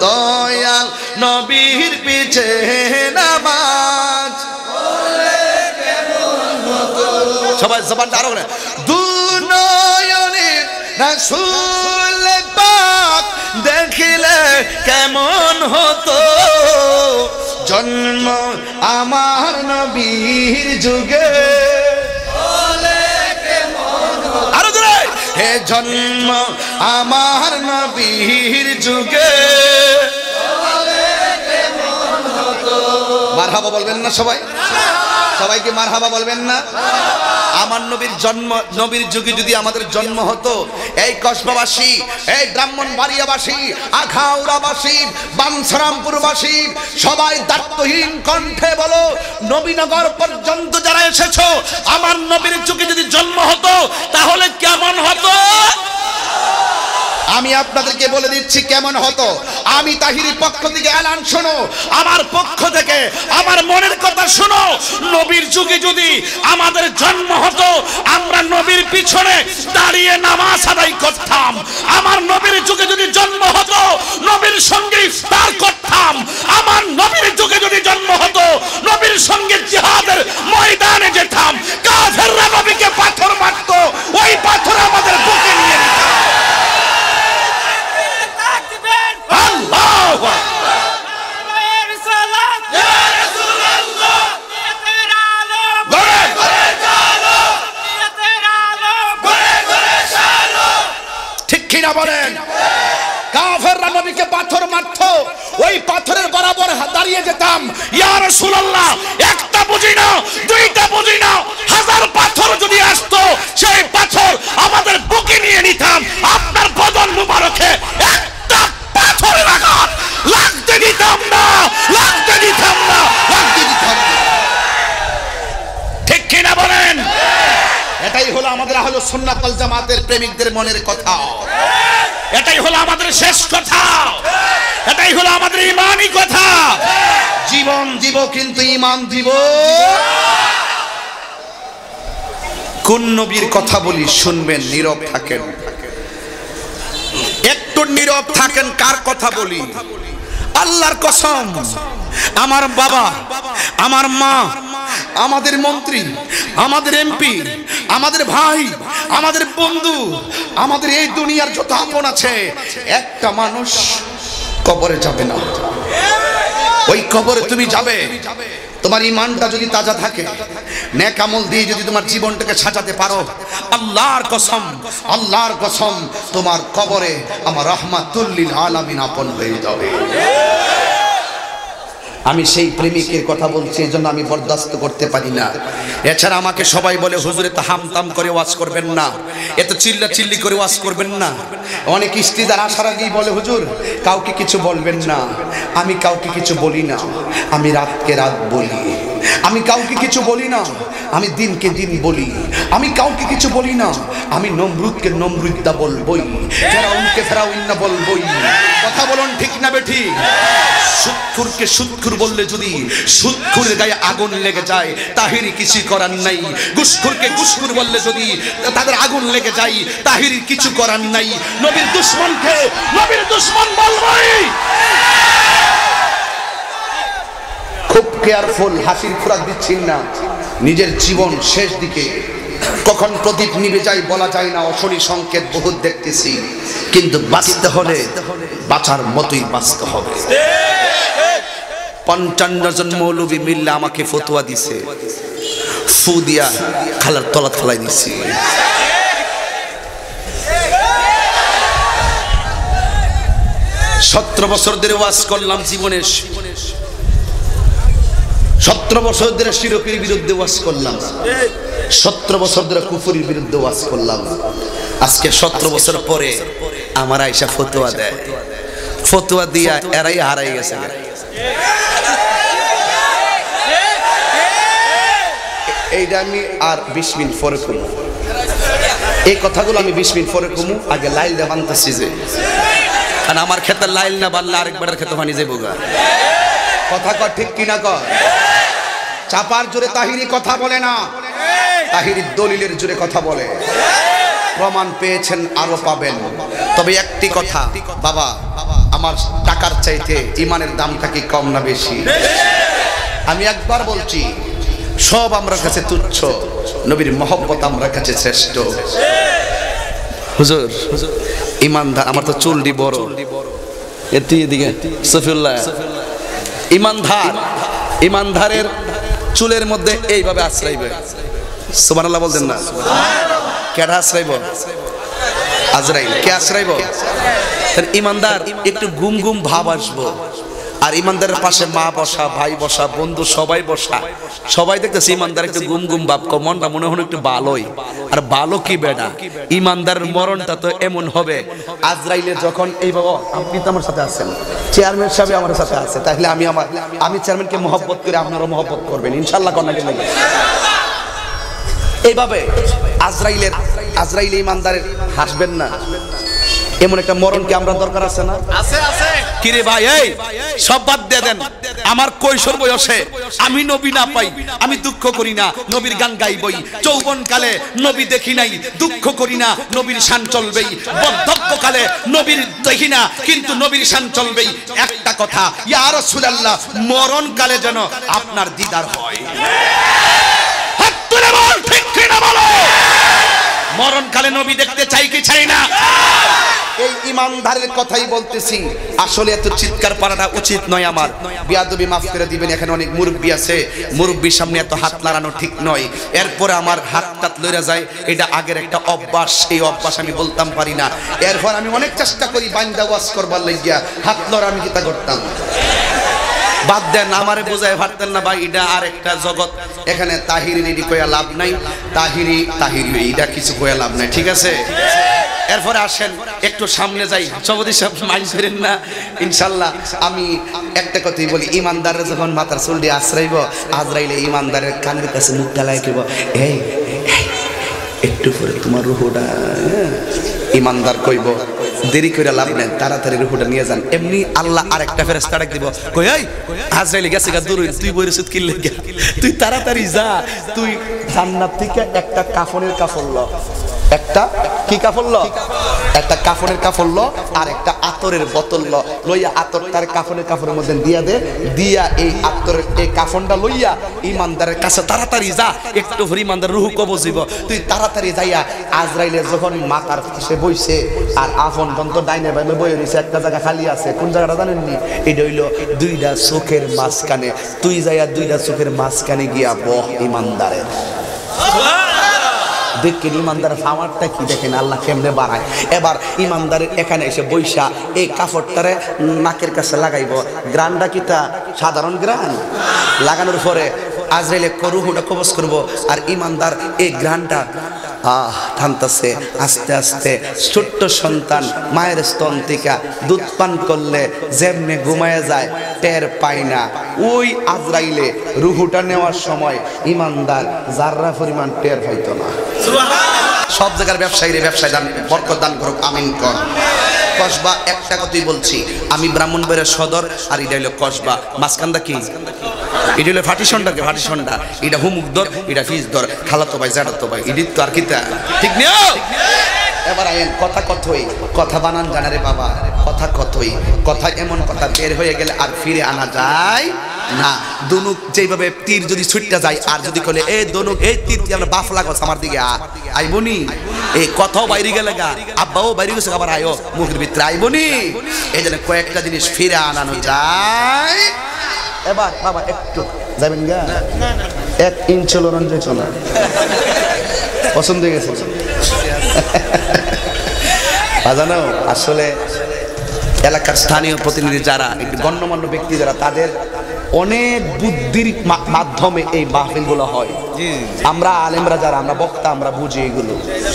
দয়াল নবীর পিছে নামাজ পড়লে কেমন হতো। সবাই জবানটা আরো বলে, দু নয়নে রাসূল পাক দেখিলে কেমন হতো, জন্ম আমার নবীর যুগে হলে কেমন হতো। আরো জোরে, হে জন্ম আমার নবীর যুগে হলে কেমন হতো। মারহাবা বলবেন না সবাই? সবাইকে মারহাবা বলবেন না? আমার নবীর জন্ম, নবীর যুগে যদি আমাদের জন্ম হতো, এই কসবাবাসী, এই ব্রাহ্মণবাড়িয়াবাসী, আখাউড়াবাসী, বাঞ্ছারামপুরবাসী সবাই দায়িত্বহীন কণ্ঠে বলো, নবীনগর পর্যন্ত যারা এসেছো, আমার নবীর যুগে যদি জন্ম হতো তাহলে কেমন হতো? আমি আপনাদেরকে বলে দিচ্ছি কেমন হতো। আমি তাহিরির পক্ষ থেকে এলান শোনো, আমার পক্ষ থেকে আমার মনের কথা শোনো। নবীর যুগে যদি আমাদের জন্ম হতো, আমরা নবীর পিছনে দাঁড়িয়ে নামাজ আদায় করতাম। আমার নবীর যুগে যদি জন্ম হতো, নবীর সঙ্গে ইফতার করতাম। আমার নবীর যুগে যদি জন্ম হতো, নবীর সঙ্গে জিহাদের ময়দানে যেতাম। কাফেররা নবীকে পাথর মারতো, ওই পাথর আমাদের বুকে নিয়ে নিতাম। আল্লাহু আকবার। ঠিক কিনা বলেন? কাফেররা নবীকে পাথর মারতো, ওই পাথরের বরাবর দাঁড়িয়ে যেতাম। ইয়া রাসূলুল্লাহ, একটা বুঝি না, দুইটা বুঝি না, হাজার পাথর যদি আসতো, সেই পাথর আমাদের বুকে নিয়ে নিতাম। আপনার বদন মুবারকে একটা পাথরের আঘাত লাগতে দিতাম না, লাগতে দিতাম না, লাগতে দিতাম না। ঠিক কিনা বলেন? এটাই হলো আমাদের আহলুস সুন্নাত ওয়াল জামাতের প্রেমিকদের মনের কথা। এটাই হলো আমাদের শেষ কথা, এটাই হলো আমাদের ঈমানি কথা। জীবন দিব কিন্তু ঈমান দিব। কোন নবীর কথা বলি শুনবেন, নীরব থাকেন, একটু নীরব থাকেন। কার কথা বলি? আল্লাহর কসম, আমার বাবা, আমার মা, আমাদের মন্ত্রী, আমাদের এমপি, আমাদের ভাই, আমাদের বন্ধু, আমাদের এই দুনিয়ার যত আপন আছে, একটা মানুষ কবরে যাবে না। ওই কবরে তুমি যাবে, তোমার ঈমানটা যদি তাজা থাকে, নেক আমল দিয়ে যদি তোমার জীবনটাকে সাজাতে পারো, আল্লাহর কসম, আল্লাহর কসম, তোমার কবরে আমার রাহমাতুল লিল আলামিন আপন হয়ে যাবে। আমি সেই প্রেমিকের কথা বলছি, এই জন্য আমি বরদাস্ত করতে পারি না। এছাড়া আমাকে সবাই বলে, হুজুর এত হামতাম করে ওয়াজ করবেন না, এত চিল্লা চিল্লি করে ওয়াজ করবেন না। অনেক স্ত্রীদার আসার আগেই বলে, হুজুর কাউকে কিছু বলবেন না। আমি কাউকে কিছু বলি না, আমি রাতকে রাত বলি। আমি কাউকে কিছু বলি না, আমি দিনকে দিন বলি। আমি কাউকে কিছু বলি না, আমি নমরুদকে নমরুদা বলবই, ফেরাউনকে ফেরাউন বলবই। কথা বলুন ঠিক না বেঠিক? সুৎখুরকে সুৎখুর বললে যদি সুৎখুরের গায়ে আগুন লেগে যায়, তাহিরি কিছু করার নাই। গুসখুরকে গুসখুর বললে যদি তাদের আগুন লেগে যায়, তাহিরি কিছু করার নাই। নবীর দুশমনকে নবীর দুশমন বলবই। খুব কেয়ারফুল, হাসির খোরাক দিচ্ছি না। নিজের জীবন শেষ দিকে, কখন প্রদীপ নিভে যায় বলা যায় না। অশনি সংকেত বহুত দেখতেছি, কিন্তু বাঁচতে হলে বাঁচার মতোই বাঁচতে হবে। 55 জন মৌলবী মিল্লা আমাকে ফতোয়া দিছে, ফু দিয়া খালার তলা ফেলাই দিছি। সতেরো বছর ধরে ওয়াজ করলাম জীবনে, 17 বছর ধরে শিরকের বিরুদ্ধে ওয়াজ করলাম, 17 বছর ধরে কুফরির বিরুদ্ধে ওয়াজ করলাম। আজকে 17 বছর পরে আমার আয়েশা ফতোয়া দেয়, ফতোয়া দিয়া এরাই হারাই গেছে। এইটা আমি আর 20 মিনিট পরে কমু, এই কথাগুলো আমি 20 মিনিট পরে কমু। আগে লাইল দে বানতেছি যে, কারণ আমার ক্ষেতে লাইল না বানলে আরেকবারের ক্ষেতে পানি যাবো গা। কথা কর ঠিক কিনা কর? চাপার জোরে তাহিরি কথা বলে না, তাহিরি দলিলের জোরে কথা বলে। প্রমাণ পেয়েছেন, আরো পাবেন। তবে একটি কথা, বাবা আমার টাকার চাইতে ইমানের দামটা কি কম না বেশি? আমি একবার বলছি, সব আমার কাছে তুচ্ছ, নবীর মহব্বত আমার কাছে শ্রেষ্ঠ। হুজুর ইমানদার, আমার তো চুলটি বড়, এদিকে সফিউল্লাহ, ইমানদার, ইমানদারের চুলের মধ্যে এইভাবে আশ্রাইবে। সুবহানাল্লাহ বলতেন না? কেডা আশ্রাইব? আজরাইল। কে আশ্রাইব? ইমানদার একটু গুম গুম ভাব আসবো, আর ইমানদারের পাশে মা বসা, ভাই বসা, বন্ধু সবাই বসা, সবাই দেখতেছে ইমানদার একটু গুম গুম ভাব, মনটা মনে হলো একটু ভালোই। আর ভালো কি বেটা, ইমানদারের মরণটা তো এমন হবে, আজরাইলে যখন এই বাবা আপনি তো আমার সাথে আছেন, চেয়ারম্যান সাহেব আমার সাথে আছে, তাহলে আমি চেয়ারম্যানকে মহব্বত করে আপনারও মহব্বত করবেন ইনশাআল্লাহ। কন্যাকে নেবে এইভাবে আজরাইল ইমানদারের হাসবেন না, এমন একটা মরণ কি আমরা দরকার আছে না? আছে আছে। কিরে ভাই, এই সব বাদ দিয়ে দেন। আমার কৈশোর বয়সে আমি নবী না পাই, আমি দুঃখ করি না, নবীর গান গাইবই। যৌবন কালে নবী দেখি নাই, দুঃখ করি না, নবীর শান চলবেই। বৃদ্ধত্ব কালে নবীর দেখি না, কিন্তু নবীর শান চলবেই। একটা কথা, ইয়া রাসূলুল্লাহ, মরণ কালে যেন আপনার দিদার হয়। হাত তুলে বল, ঠিক কি না বলো? মরণ কালে নবী দেখতে চাই কি চাই না? এই ইমানদারের কথাই বলতেছি। আসলে এত চিৎকার পাড়াটা উচিত নয় আমার। বিয়াদবি মাফ করে দিবেন, এখানে অনেক মুরব্বী আছে, মুরব্বীর সামনে এত হাত লাগানো ঠিক নয়। এরপরে আমার হাত টাত লইরা যায়, এটা আগের একটা অভ্যাস, এই অভ্যাস আমি বলতাম পারি না। এরপর আমি অনেক চেষ্টা করি বান্দা ওয়াজ করবার লাগিয়া, হাত লড়া আমি কিতা করতাম। বাদ দেন, আমারে বোঝায় পারতেন না ভাই, এটা আর একটা জগৎ। এখানে তাহিরি রেডি কইয়া লাভ নাই, তাহিরি এটা কিছু কইয়া লাভ নাই, ঠিক আছে? এরপরে আসেন একটু সামনে যাই, সবদি সব মাইন করেন না ইনশাল্লাহ। আমি একটা কথাই বলি, ইমানদারের যখন মাথার চুল দিয়ে আশ্রাইব, আজরাইলে ইমানদারের কানের কাছে মুখটা লাগাইব, এই একটু পরে তোমার রুহটা। ইমানদার কইব, দেরি করে লাভ নেই, তাড়াতাড়ি রুহটা নিয়ে যান। এমনি আল্লাহ আর একটা ফেরেশতা ডাক দিব, কই এই আজরাইল গেছে গা, দূর তুই বইরছিস কি লাগা, তুই তাড়াতাড়ি যা, তুই জান্নাত থেকে একটা কাফনের কাফন ল, একটা কি কাফন ল, একটা কাফনের কাফন ল, আর একটা আতরের বোতল ল, লইয়া আতরটার কাফনের কাফনের মধ্যে দিয়া দে, দিয়া এই আতরের এই কাফনটা লইয়া ইমানদারের কাছে তাড়াতাড়ি যা, একটু ভরি ইমানদার রুহ কবজ দিব। তুই তাড়াতাড়ি যাইয়া আজরাইলে যখন মাথার পাশে বইছে আর আফন বন্ধ ডাইনে বাইনে বই রইছে, একটা জায়গা খালি আছে, কোন জায়গাটা জানেননি? এটা হইল দুইটা চোখের মাঝখানে। তুই যাইয়া দুইটা চোখের মাঝখানে গিয়া বহ ইমানদারের। দেখেন ইমানদারের পাওয়ারটা কি, দেখেন আল্লাহ কেমনে বাড়ায়। এবার ইমানদারের এখানে এসে বৈশা এই কাপড়টারে নাকের কাছে লাগাইব। গ্রানটা কিটা সাধারণ গ্রান, লাগানোর পরে আজরাইলে রুহটা কবজ করব, আর ইমানদার এই গ্রানটা টানতেছে আস্তে আস্তে। ছোট্ট সন্তান মায়ের স্তন থেকে দুধ পান করলে যেমনে ঘুমায় যায়, টের পায় না। ওই আজরাইলে রুহুটা নেওয়ার সময় ইমানদার যাররা পরিমাণ টের পাইতো না। সব জায়গার ব্যবসায়ীরা ব্যবসায় দান বরকত দান করুক, আমিন কর। কসবা একটা কথাই বলছি, আমি ব্রাহ্মণবাড়িয়া সদর, আর এটা হলো কসবা। মাঝখানটা কি? এটা হলো ফাটিসন্ডাকে, ফাটিসন্ডা। এটা হুমুক দর, এটা ফিস দর, খালাতো ভাই জাটাতো ভাই, এটি তো আর কিতা ঠিক নিও। এবার আইন কথা কথই, কথা বানান জানারে বাবা, কথা কথই। কথা এমন কথা বের হয়ে গেলে আর ফিরে আনা যায় না। দনুক যেভাবে তীর যদি ছুটতে যায়, আর যদি কলে এই দনুক এই তীর আমরা বাফ লাগো আমার দিকে আইবনি, এই কথাও বাইরে গেলে গা, আব্বাও বাইরে গেছে, আবার আয়ো মুখের ভিতরে আইবনি। এই জন্য কয়েকটা জিনিস ফিরে আনানো যায়। এবার বাবা একটু যাবেন গা, 1 ইঞ্চ লড়ন যে চলা পছন্দ হয়ে গেছে বাজানো। আসলে এলাকার স্থানীয় প্রতিনিধি যারা, গণ্যমান্য ব্যক্তি যারা, তাদের অনেক বুদ্ধির মাধ্যমে এই মাহফিলগুলো হয়। আমরা আলেমরা যারা, আমরা বক্তা, আমরা বুঝি এগুলো।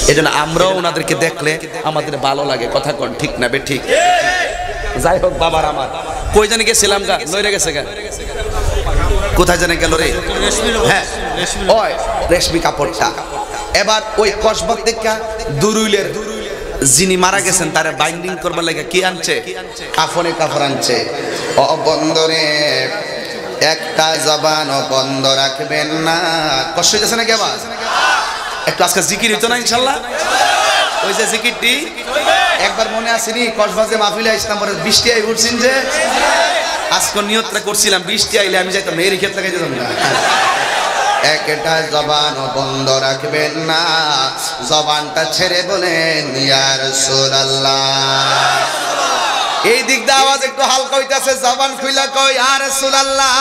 এই জন্য আমরাও ওনাদেরকে দেখলে আমাদের ভালো লাগে। কথা কন ঠিক না বে ঠিক? যাই হোক বাবার আমার, কই জানি গেছিলাম গা, লইরে গেছে গা, কোথায় জানে গেল রে? হ্যাঁ ওই রেশমি কাপড়টা। এবার ওই কসবা থেকে দুরুইলের যিনি মারা গেছেন তারে বাইন্ডিং করবার লাগে কি আনছে? কাফনে কাপড় আনছে। ও বন্দরে একটা জবান বন্ধ রাখবেন না। কষ্ট হইতেছে নাকি? আবার একটু আজকে জিকির হইতো না ইনশাল্লাহ? ওই যে জিকিরটি একবার মনে আসেনি, কসবাজে মাহফিলে আসলাম, পরে বৃষ্টি আই উঠছেন যে, আজকে নিয়তটা করছিলাম বৃষ্টি আইলে আমি যাইতাম, এর ক্ষেত্রে যেতাম না। একটা জবান বন্ধ রাখবেন না, জবানটা ছেড়ে বলেন ইয়া রাসূলুল্লাহ। এই দিক দিয়ে আওয়াজ একটু হালকা হইতাছে, জবান খুইলা কই ইয়া রাসূলুল্লাহ।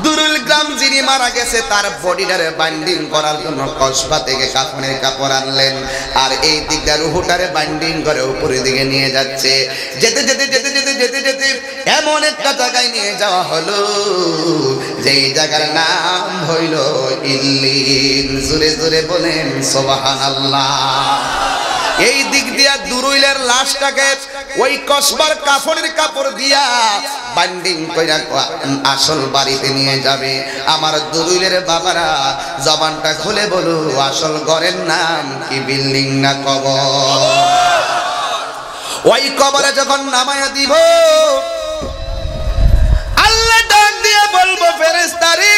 দুরুল গ্রাম যিনি মারা গেছে তার বডিটারে বাইন্ডিং করার জন্য কসবা থেকে কাফনের কাপড় আনলেন, আর এই দিকটা রুহুটারে বাইন্ডিং করে উপরের দিকে নিয়ে যাচ্ছে। যেতে যেতে যেতে যেতে যেতে যেতে এমন একটা জায়গায় নিয়ে যাওয়া হলো, যেই জায়গার নাম হইল ইল্লিন। জোরে জোরে বলেন সুবহানাল্লাহ। এই দিক দিয়া দুরুইলের লাশটাকে ওই কসবার কাফনের কাপড় দিয়া বাইন্ডিং কইরা আসল বাড়িতে নিয়ে যাবে। আমার দুরুইলের বাবারা জবানটা খুলে বলো, আসল ঘরের নাম কি, বিল্ডিং না কবর? ওই কবরে যখন নামায়া দিব, আল্লাহ ডাক দিয়ে বলবো, ফেরেশতারে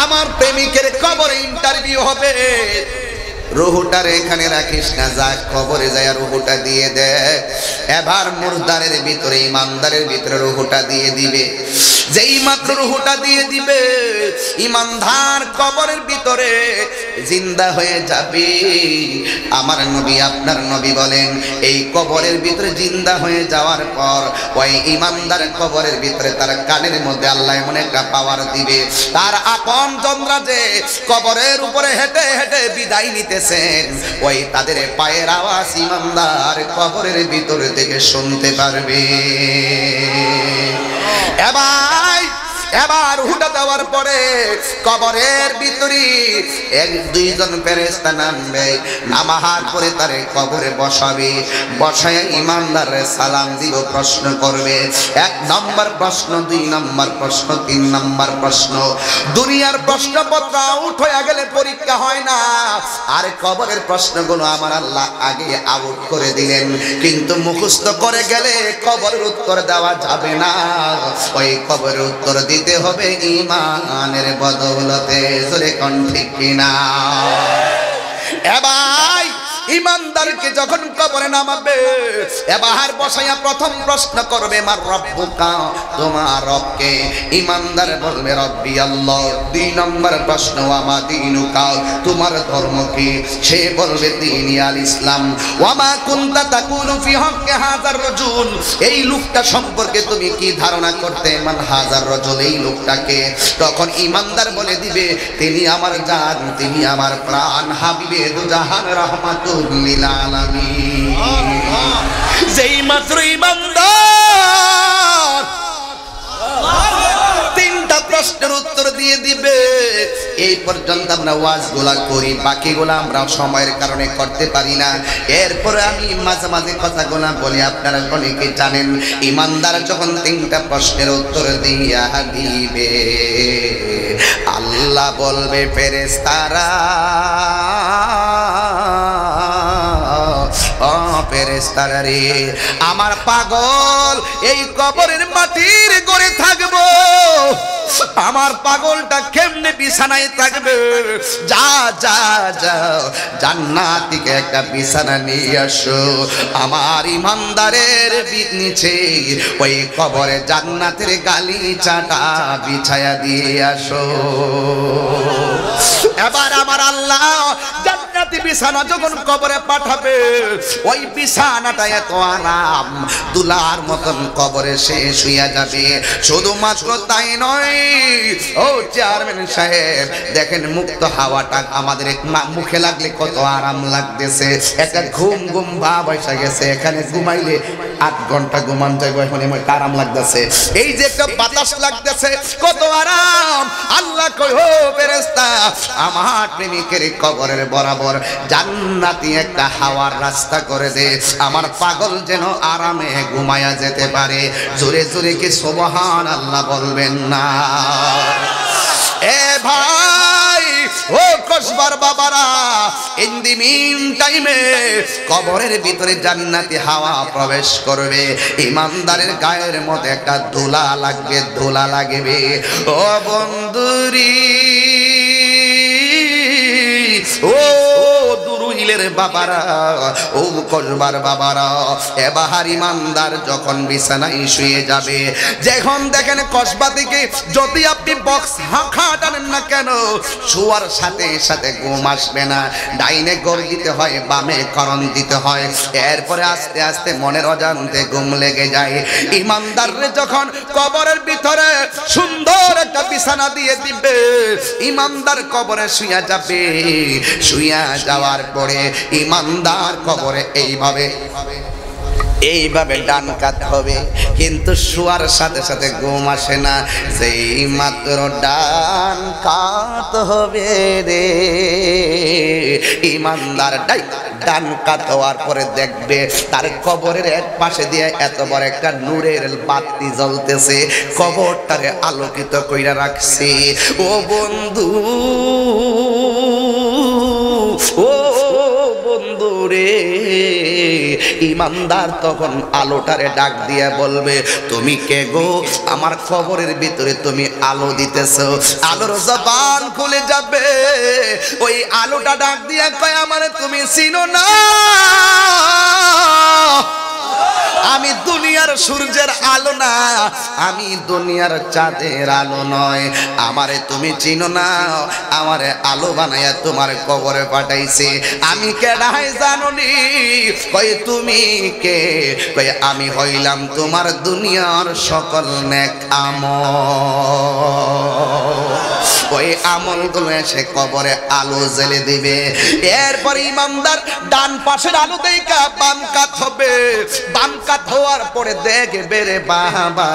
আমার প্রেমিকের কবরে ইন্টারভিউ হবে, রুহুটারে এখানে রাখিস না, যা কবরে যায় রুহুটা দিয়ে দে। এবার মুর্দারের ভিতরে, ইমানদারের ভিতরে রুহুটা দিয়ে দিবে। যেই মাত্র রুহুটা দিয়ে দিবে, ইমানদার কবরের ভিতরে জিন্দা হয়ে যাবে। আমার নবী, আপনার নবী বলেন, এই কবরের ভিতরে জিন্দা হয়ে যাওয়ার পর ওই ইমানদার কবরের ভিতরে তার কানের মধ্যে আল্লাহ এমন একটা পাওয়ার দিবে, তার আপন জনরা যে কবরের উপরে হেঁটে হেঁটে বিদায় নিতেছেন, ওই তাদের পায়ের আওয়াজ ইমানদার কবরের ভিতরে থেকে শুনতে পারবে। এবার হুটা দেওয়ার পরে কবরের ভিতরে এক দুইজন ফেরেশতা নামবে, নামার পরে তারে কবরে বসাবে, বসায় ইমানদারের সালাম দিব, প্রশ্ন করবে। 1 নম্বর প্রশ্ন, 2 নম্বর প্রশ্ন, 3 নম্বর প্রশ্ন। দুনিয়ার প্রশ্নপত্র আউট হয়ে গেলে পরীক্ষা হয় না, আর কবরের প্রশ্নগুলো আমার আল্লাহ আগে আউট করে দিলেন, কিন্তু মুখস্থ করে গেলে কবরের উত্তর দেওয়া যাবে না। ওই কবরের উত্তর দিতে হবে ঈমানের বদৌলতে। জোরে কোন ঠিক কিনা? এবার ইমানদারকে যখন কবরে নামাবে, এবার বসাইয়া প্রথম প্রশ্ন করবে, মার রব্বুকা, তোমার রবকে? ইমানদার বলবে রব্বি আল্লাহ। 2 নম্বর প্রশ্ন, ওয়ামা দীনুকা, তোমার ধর্ম কি? সে বলবে দীনি আল ইসলাম। ওয়ামা কুনতা তাকুলু ফি হক্কি হাযার রাজুল, এই লোকটা সম্পর্কে তুমি কি ধারণা করতে? মান হাযার রাজুল, এই লোকটাকে? তখন ইমানদার বলে দিবে, তিনি আমার জান, তিনি আমার প্রাণ, হাবিবে দুজাহান, রাহমাতুল লিল আলামিন। যেই মাত্র ইমানদার 3টা প্রশ্নের উত্তর দিয়ে দিবে। এই পর্যন্ত আমরা ওয়াজগুলা করি, বাকিগুলা আমরা সময়ের কারণে করতে পারি না। এরপরে আমি মাঝে মাঝে কথাগুলা বলি, আপনারা অনেকে জানেন। ইমানদার যখন 3টা প্রশ্নের উত্তর দিয়া দিবে, আল্লাহ বলবে, ফেরেশতারা, ও ফেরেশতারা রে, আমার পাগল এই কবরের মাটির ঘরে থাকবো, আমার পাগলটা কেমনে বিছানায় থাকবে? যা যা যাও, জান্নাত থেকে একটা বিছানা নিয়ে আসো, আমার ইমানদারের নিচে ওই কবরে জান্নাতের গালিচাটা বিছায়া দিয়ে আসো। এবার আমার আল্লাহ জান্নাতি বিছানা যখন কবরে পাঠাবে, ওই বিছানাটা এত আরাম, দুলার মতন কবরে সে শুয়ে যাবে। শুধুমাত্র তাই নয়, ও চেয়ারম্যান সাহেব, দেখেন মুক্ত হাওয়াটা আমাদের মুখে লাগলে কত আরাম লাগতেছে। একটা ঘুম ঘুম ভাব এসে গেছে, এখানে ঘুমাইলে 8 ঘন্টা ঘুমান যাইব, এখন এমন আরাম লাগতেছে। এই যে একটা বাতাস লাগতেছে, কত আরাম। আল্লাহ কই, ও ফেরেশতা, আমার প্রেমিকের কবরের বরাবর জান্নাতি একটা হাওয়ার রাস্তা করে দে, আমার পাগল যেন আরামে ঘুমায়া যেতে পারে। জোরে জোরে কি সুবহানাল্লাহ বলবেন না? এ ভাই, ও কসবার বাবারা, ইন দি মিন টাইমে কবরের ভিতরে জান্নাতি হাওয়া প্রবেশ করবে, ইমানদারের গায়ের মধ্যে একটা ধুলা লাগবে, ধুলা লাগবে। ও বন্ধুরি, ও দুরুইলের বাবারা, ও কসবার বাবারা, এবার ইমানদার যখন বিছানায় শুয়ে যাবে, যখন দেখেন কসবা থেকে যদি আপনি বক্স খাটানেন না কেন, শোয়ার সাথে সাথে ঘুম আসবে না। ডাইনে গড় দিতে হয়, বামে করণ দিতে হয়, এরপরে আস্তে আস্তে মনের অজান্তে ঘুম লেগে যায়। ইমানদাররে যখন কবরের ভিতরে সুন্দর একটা বিছানা দিয়ে দিবে, ইমানদার কবরে শুয়ে যাবে। শুয়ে যাওয়ার পরে ইমানদার কবরে এইভাবে এইভাবে ডান কাত হবে, কিন্তু শোয়ার সাথে সাথে ঘুম আসে না। যেই মাত্র ডান কাত হবে রে ইমানদার ডান কাত হওয়ার পরে দেখবে তার কবরের এক পাশে দিয়ে এত বড় একটা নূরের বাতি জ্বলতেছে, কবরটারে আলোকিত কইরা রাখছে। ও বন্ধু, ও বন্ধু রে, ইমানদার তখন আলোটারে ডাক দিয়ে বলবে, তুমি কে গো? আমার কবরের ভিতরে তুমি আলো দিতেছো। আলোর জবান খুলে যাবে, ওই আলোটা ডাক দিয়ে কয়, আমারে তুমি চিনো না, আমি দুনিয়ার সূর্যের আলো না, আমি দুনিয়ার চাঁদের আলো নয়, আমারে তুমি চিনো না, আমারে আলো বানাইয়া তোমার কবরে পাঠাইছে। আমি কে নাই জানোনি? কই তুমি কে? কই আমি হইলাম তোমার দুনিয়ার সকল নেক আমল। ওই আমলগুলো এসে কবরে আলো জ্বেলে দিবে। এরপর ইমানদার ডান পাশের আলো দেখা বাম কাত হবে, বাম কাত হওয়ার পরে দেখবে রে বাবা,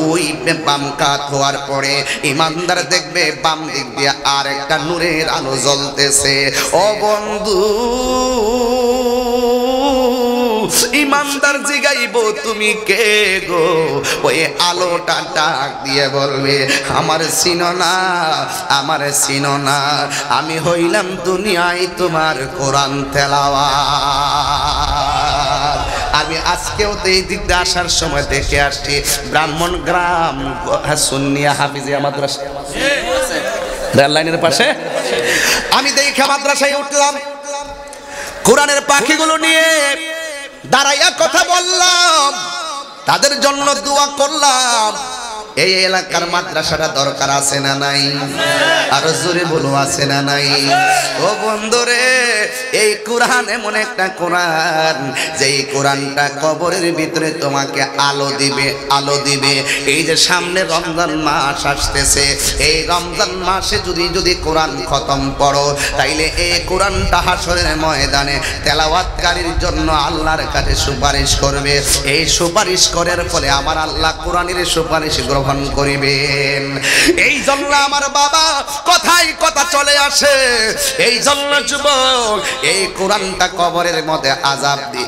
ওই বাম কাত হওয়ার পরে ইমানদার দেখবে বাম দিক দিয়ে আর একটা নূরের আলো জ্বলতেছে। ও বন্ধু, ইমানদার জিগাইব, তুমি কে গো? ওই আলোটা ডাক দিয়ে বলবে, আমার চিনো না, আমার চিনো না, আমি হইলাম দুনিয়ায় তোমার কোরআন তেলাওয়াত। আমি আজকেও তো এই দিকটা আসার সময় দেখে আসছি ব্রাহ্মণ গ্রাম সুন্নিয়া হাফিজিয়া মাদ্রাসা রেল লাইনের পাশে, আমি দেখে মাদ্রাসায় উঠলাম, কোরআনের পাখিগুলো নিয়ে দাঁড়াইয়া কথা বললাম, তাদের জন্য দোয়া করলাম। এই এলাকার মাদ্রাসাটা দরকার আছে না নাই? আরো জোরে বলো, আছে না নাই? ও বন্ধুরে, এই কোরআন এমন একটা কোরআন, যেই কোরআনটা কবরের ভিতরে তোমাকে আলো দিবে, আলো দিবে। এই যে সামনে রমজান মাস আসতেছে, এই রমজান মাসে যদি কোরআন খতম পড়ো, তাইলে এই কোরআনটা হাসরের ময়দানে তেলাওয়াতকারীর জন্য আল্লাহর কাছে সুপারিশ করবে। এই সুপারিশ করার ফলে আমার আল্লাহ কোরআনের সুপারিশ গ্রহণ করিবেন। এই জন্য আমার বাবা কথাই কথা চলে আসে, এই জন্য যুবক, এই কোরআনটা কবরের মধ্যে আযাব দি,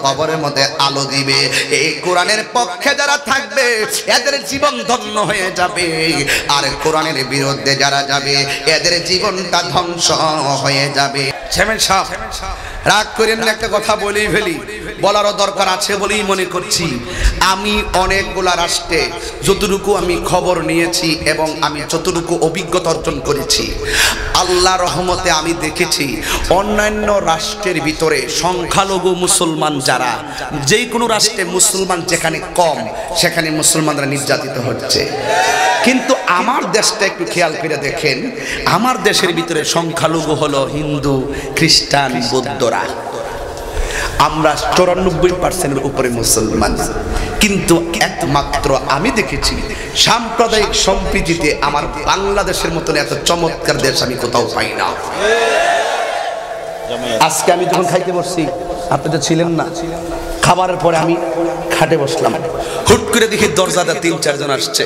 কবরের মধ্যে আলো দিবে। এই কোরআনের পক্ষে যারা থাকবে এদের জীবন ধন্য হয়ে যাবে, আর কোরআনের বিরুদ্ধে যারা যাবে এদের জীবনটা ধ্বংস হয়ে যাবে। চেয়ারম্যান সাহেব, রাগ করেন না, একটা কথা বলেই ফেলি, বলারও দরকার আছে বলেই মনে করছি। আমি অনেকগুলা রাষ্ট্রে যতটুকু আমি খবর নিয়েছি এবং আমি যতটুকু অভিজ্ঞতা অর্জন করেছি, আল্লাহ রহমতে আমি দেখেছি অন্যান্য রাষ্ট্রের ভিতরে সংখ্যালঘু মুসলমান যারা, যেই কোনো রাষ্ট্রে মুসলমান যেখানে কম সেখানে মুসলমানরা নির্যাতিত হচ্ছে। কিন্তু আমার দেশটা একটু খেয়াল করে দেখেন, আমার দেশের ভিতরে সংখ্যালঘু হলো হিন্দু, খ্রিস্টান, বৌদ্ধরা। আমরা 94% উপরে মুসলমান, কিন্তু একমাত্র আমি দেখেছি সাম্প্রদায়িক সম্প্রীতিতে আমার বাংলাদেশের মতন এত চমৎকার দেশ আমি কোথাও পাই না। আজকে আমি যখন খাইতে বসছি, আপনি তো ছিলেন না, খাবারের পরে আমি খাটে বসলাম, হুট করে দেখি দরজাতে 3-4 জন আসছে।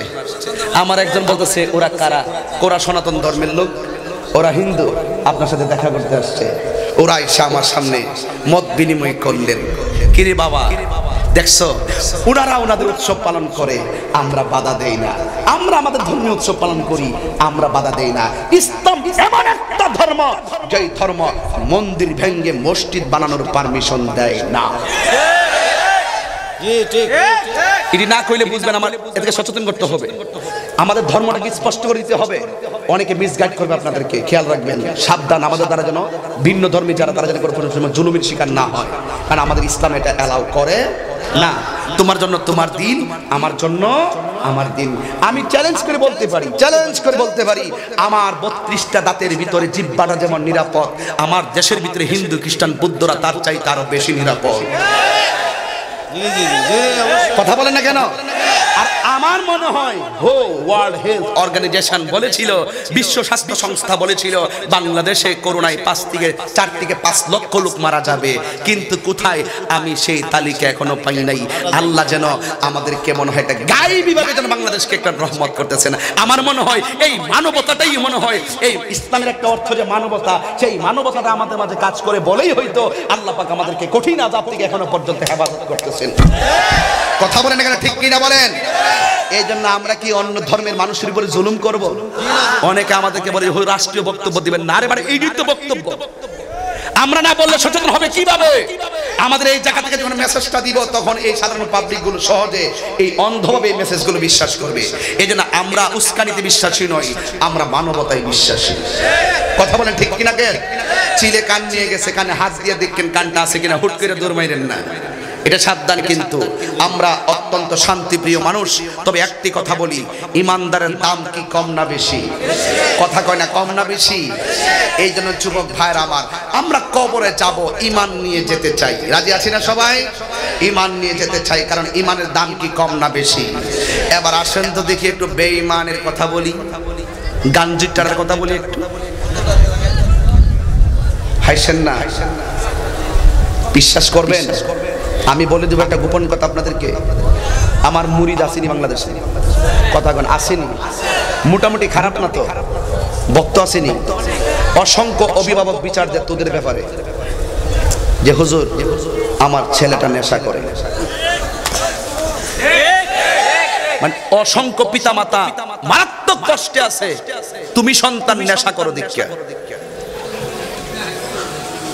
আমার একজন বলতেছে, ওরা কারা? ওরা সনাতন ধর্মের লোক, ওরা হিন্দু, আপনার সাথে দেখা করতে আসছে। ওরা এসে আমার সামনে মত বিনিময় করলেন। কিরে বাবা, দেখছো ওনারা ওনাদের উৎসব পালন করে, আমরা বাধা দেই না। আমরা আমাদের ধর্মীয় উৎসব পালন করি, আমরা বাধা দেই না। ইসলাম এমন একটা ধর্ম, যেই ধর্ম মন্দির ভেঙে মসজিদ বানানোর পারমিশন দেয় না। এটি না কইলে বুঝবেন, আমার এটাকে সচেতন করতে হবে, আমাদের ধর্মটাকে স্পষ্ট করে দিতে হবে। অনেকে মিসগাইড করবে আপনাদেরকে, খেয়াল রাখবেন, সাবধান। আমাদের দ্বারা যেন ভিন্ন ধর্মী যারা, তারা যেন কোনো জুলুমের শিকার না হয়, কারণ আমাদের ইসলাম এটা অ্যালাউ করে না। তোমার জন্য তোমার দিন, আমার জন্য আমার দিন। আমি চ্যালেঞ্জ করে বলতে পারি, আমার 32টা দাঁতের ভিতরে জিহ্বাটা যেমন নিরাপদ, আমার দেশের ভিতরে হিন্দু, খ্রিস্টান, বৌদ্ধরা তার চাইতে আরো বেশি নিরাপদ। কথা বলেন না কেন? আর আমার মনে হয় ওয়ার্ল্ড হেলথ অর্গানাইজেশন বলেছিল, বিশ্ব স্বাস্থ্য সংস্থা বলেছিল বাংলাদেশে করোনায় 4 থেকে 5 লক্ষ লোক মারা যাবে, কিন্তু কোথায়? আমি সেই তালিকা এখনো পাই নাই। আল্লাহ যেন আমাদেরকে মনে হয় একটা গায়েবী ভাবে যেন বাংলাদেশকে একটা রহমত করতেছেন। আমার মনে হয় এই মানবতাটাই মনে হয় এই ইসলামের একটা অর্থ যে মানবতা, সেই মানবতাটা আমাদের মাঝে কাজ করে বলেই হয়তো আল্লাহ পাক আমাদেরকে কঠিন আযাব থেকে এখনো পর্যন্ত হেফাজত করতেছেন। কথা বলেন এখানে, ঠিক কিনা বলেন? এই জন্য আমরা কি অন্য ধর্মের মানুষের উপরে জুলুম করব? অনেকে আমাদেরকে বলে রাষ্ট্রীয় বক্তব্য দিবেন না। আরে মানে এইটাই তো বক্তব্য। আমরা না বললে সচেতন হবে কিভাবে? আমাদের এই জায়গা থেকে যখন মেসেজটা দিব তখন এই সাধারণ পাবলিক গুলো সহজে এই অন্ধভাবে মেসেজগুলো বিশ্বাস করবে। এই জন্য আমরা উস্কানিতে বিশ্বাসী নই, আমরা মানবতায় বিশ্বাসী। কথা বলেন ঠিক কিনা? কে চিলে কান নিয়ে গেছে, কানে হাত দিয়ে দেখেন কানটা আছে কিনা, হুট করে দৌড় মাইরেন না, এটা সাবধান। কিন্তু আমরা অত্যন্ত শান্তিপ্রিয় মানুষ। তবে একটি কথা বলি, ইমানদারের দাম কি কম না বেশি? কথা কয় না, কম না বেশি? এই জন্য যুবক ভাইরা আমার, আমরা কবরে যাব ইমান নিয়ে যেতে চাই। রাজি আছি না সবাই? ইমান নিয়ে যেতে চাই, কারণ ইমানের দাম কি কম না বেশি? এবার আসেন তো দেখি একটু বেঈমানের কথা বলি, গাঞ্জিটার কথা বলি একটু। হাসেন না, বিশ্বাস করবেন? আমি বলে দেবো একটা গোপন কথা আপনাদেরকে। আমার মুরিদ আসেনি বাংলাদেশে, কথা কোন আসেনি, মোটামুটি খারাপ না তো, ভক্ত আসেনি। অসংখ্য অভিভাবক বিচার দেয় তোদের ব্যাপারে যে হুজুর আমার ছেলেটা নেশা করে। মানে অসংখ্য পিতামাতা মারাত্মক কষ্টে আছে, তুমি সন্তান নেশা করো দীক্ষা।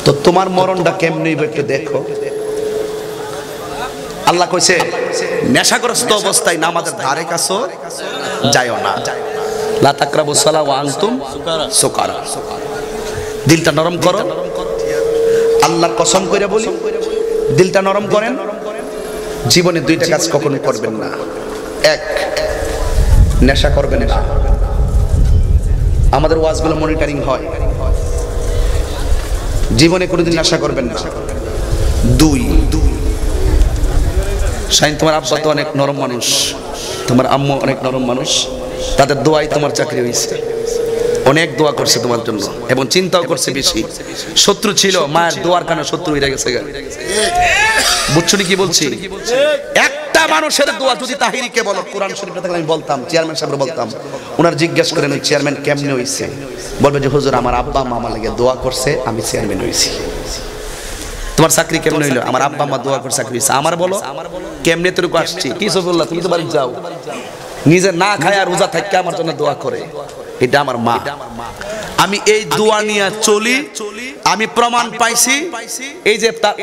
তো তোমার মরণটা কেমনি একটু দেখো। আল্লাহ কইছে নেশাগ্রস্ত অবস্থায় নামাজের ধারে কাছে যায়ও না। লা তাকরাবুস সালাহ ওয়া আনতুম সুকারা। দিলটা নরম করো, আল্লাহর কসম করে বলি, দিলটা নরম করেন। জীবনে 2টা কাজ কখনো করবেন না। 1, নেশা করবেন না। আমাদের ওয়াজগুলো মনিটরিং হয়, জীবনে কোনোদিন নেশা করবেন না। 2, শাইন তোমার আব্বা তো অনেক নরম মানুষ, তোমার আম্মু অনেক নরম মানুষ, তাদের দোয়াই তোমার চাকরি হয়েছে। অনেক দোয়া করছে তোমার জন্য এবং চিন্তাও করছে বেশি। শত্রু ছিল, মায়ের দোয়ার কারণে শত্রু হয়ে গেছে। বুঝছো কি বলছি? একটা মানুষের দোয়া যদি তাহিরিকে বলো, কোরআন শরীফটা থাকলে আমি বলতাম, চেয়ারম্যান সাহেব বলতাম, ওনার জিজ্ঞেস করেন ওই চেয়ারম্যান কেমনে হয়েছে, বলবে যে হুজুর আমার আব্বা মা আমার লাগে দোয়া করছে, আমি চেয়ারম্যান হয়েছি। তোমার চাকরি কেমন হইলো? আমার আব্বা মা দোয়া করে চাকরি হয়েছে। আমার বলো কেমনে তোর আসছি? কি বললা? তুমি তো বাড়ি যাও, নিজে না খায় আর রোজা থাকে আমার জন্য দোয়া করে, এটা আমার মা। আমি এই দোয়া নিয়ে চলি। আমি প্রমাণ পাইছি,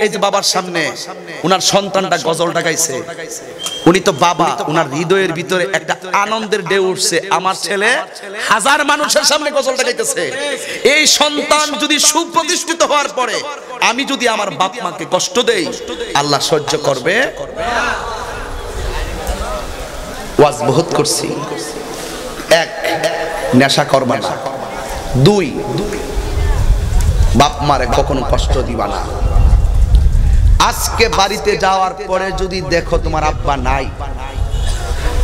এই যে বাবার সামনে উনার সন্তানটা গজলটা গাইছে, উনি তো বাবা, উনার হৃদয়ের ভিতরে একটা আনন্দের ঢেউ উঠছে। আমার ছেলে 1000 মানুষের সামনে গজলটা গাইতেছে। এই সন্তান যদি সুপ্রতিষ্ঠিত হওয়ার পরে আমি যদি আমার বাপ মাকে কষ্ট দেই, আল্লাহ সহ্য করবে? ওয়াজ বহুত করছি। 1, নেশা করবা না। 2, বাপ মারে কখনো কষ্ট দিবা না। আজকে বাড়িতে যাওয়ার পরে যদি দেখো তোমার আব্বা নাই,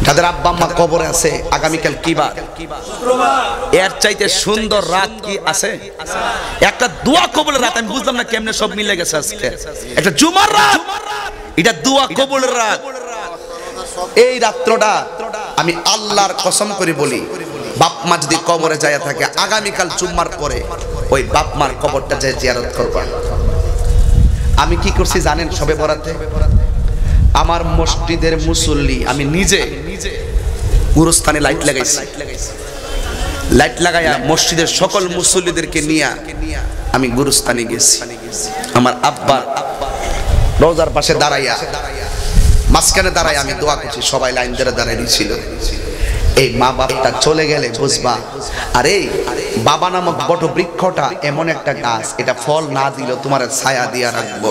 যাদের আব্বা আম্মা কবরে আছে, আগামীকাল কি বার? এর চাইতে সুন্দর রাত কি আছে? একটা দোয়া কবুলের রাত। আমি বুঝলাম না কেমনে সব মিলে গেছে। আজকে একটা জুমার রাত, এটা দোয়া কবুলের রাত। এই রাত্রটা আমি আল্লাহর কসম করে বলি, বাপ মা যদি কবরে যায় থাকে, আগামীকাল জুম্মার পরে ওই বাপ মার কবরটা যায় জিয়ারত করবা। আমি কি করছি জানেন? সবে বরাতে আমার মসজিদের মুসল্লি আমি নিজে গুরুস্থানে লাইট লাগাইছি। লাইট লাগাইয়া মসজিদের সকল মুসল্লিদেরকে নিয়ে আমি গুরুস্থানে গেছি। আমার আব্বার রওজার পাশে দাঁড়াইয়া, মাঝখানে দাঁড়াই আমি দোয়া করছি, সবাই লাইন ধরে দাঁড়াই ছিল। এই মা বাপটা চলে গেলে বুঝবা, আরে বাবা নামক বট বৃক্ষটা এমন একটা গাছ, এটা ফল না দিল তোমার ছায়া দিয়া রাখবো।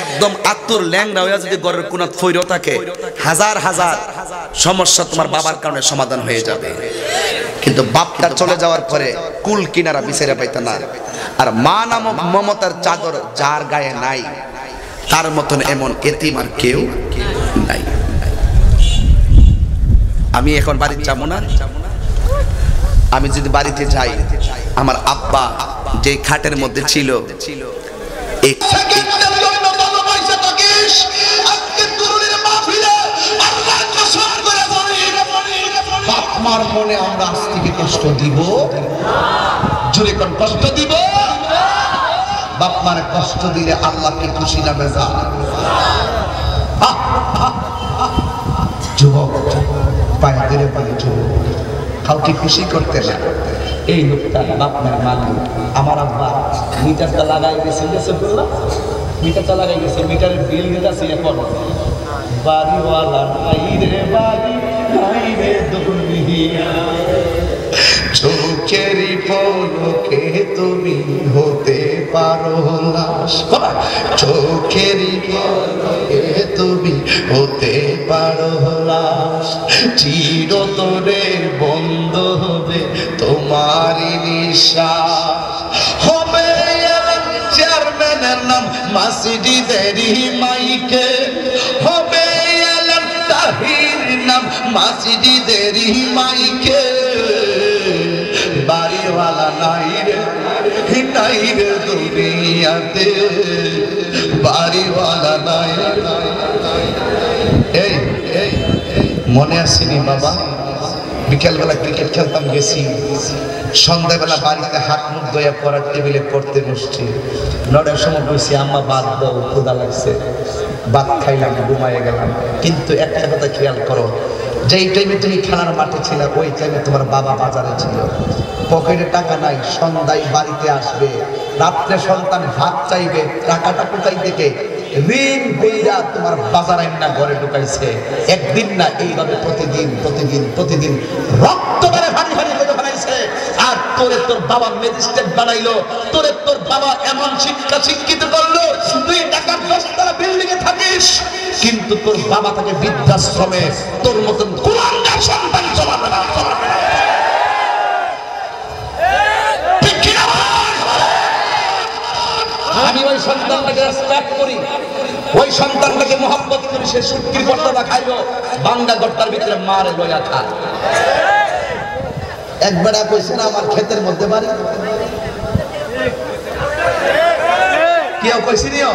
একদম আত্মর ল্যাংড়া হয়ে যদি ঘরের কোন ফইরো থাকে, হাজার হাজার সমস্যা তোমার বাবার কারণে সমাধান হয়ে যাবে। কিন্তু বাপটা চলে যাওয়ার পরে কুল কিনারা বিচারে পাইতা না। আর মা নামক মমতার চাদর যার গায়ে নাই, তার মতন এমন এতিম আর কেউ নাই। আমি এখন বাড়ি যাবো না। আমি যদি বাড়িতে যাই, আমার আব্বা যে খাটের মধ্যে ছিল, এই বাপ-মার মনে আমরা আজ থেকে কষ্ট দিব, জোরে কোন কষ্ট দিব? বাপ-মার কষ্ট দিলে আল্লাহকে খুশি না বেজার? যুবক পায়ে ধরে বলে, যুবক কাউকে খুশি করতে না। এই লোকটা বাপ-মার মালিক। আমার আব্বা মিটারটা লাগাই গেছে, মিটারটা লাগাই গেছে, মিটারের বিল দিতেছি এখন। বাড়িওয়ালা নাই রে বাড়ি, নাই রে দুনিয়া। চোখেরই পলকে তুমি হতে পারো লাশ, চোখেরই পলকে তুমি হতে পারো লাশ। চিরতরে বন্ধ হবে তোমারই নিঃশ্বাস। হবে চেয়ারম্যানের নাম মসজিদেরই মাইকে, হবে তাহির নাম মসজিদেরই মাইকে। বাড়িওয়ালা নাই রে, নাই রে দুনিয়াতে, বাড়িওয়ালা নাই রে। এই মনে আসেনি বাবা, বিকেলবেলা ক্রিকেট খেলতাম গেছি, সন্ধ্যাবেলা বাড়িতে হাত মুখ ধোয়া পড়ার টেবিলে পড়তে বসছি। 9টার সময় বসছি, আম্মা ভাত দাও, ক্ষুধা লাগছে। ভাত খাইলাম, ঘুমাইয়ে গেলাম। কিন্তু একটা কথা খেয়াল করো, যেই টাইমে তুমি খেলার মাঠে ছিল, ওই টাইমে তোমার বাবা বাজারে ছিল। পকেটে টাকা নাই, সন্ধ্যায় বাড়িতে আসবে, রাত্রে সন্তান ভাত চাইবে, টাকাটা কোথায় থেকে? ঋণ কইরা তোমার বাজার আইনা ঘরে ঢুকাইছে। একদিন না, এইভাবে প্রতিদিন প্রতিদিন প্রতিদিন রক্ত বেড়ে ভারী ভারী করে ফেলাইছে। আর তোরে তোর বাবা ম্যাজিস্ট্রেট বানাইলো, তোরে তোর বাবা এমন শিক্ষা শিক্ষিত করলো, তুই ঢাকার 10তলা বিল্ডিং এ থাকিস, কিন্তু তোর বাবা তাকে বৃদ্ধাশ্রমে তোর মতন কুলাঙ্গার সন্তান জমাবে না। আমি ওই সন্তানটাকে রেসপেক্ট করি, ওই সন্তানটাকে মহব্বত করি। সে শুটকির ভর্তাটা খাইলো, বাঙ্গা গর্তার ভিতরে মারে লইয়া খা। একবার কইছে না আমার ক্ষেতের মধ্যে বাড়ি, কেউ কইছি নিও?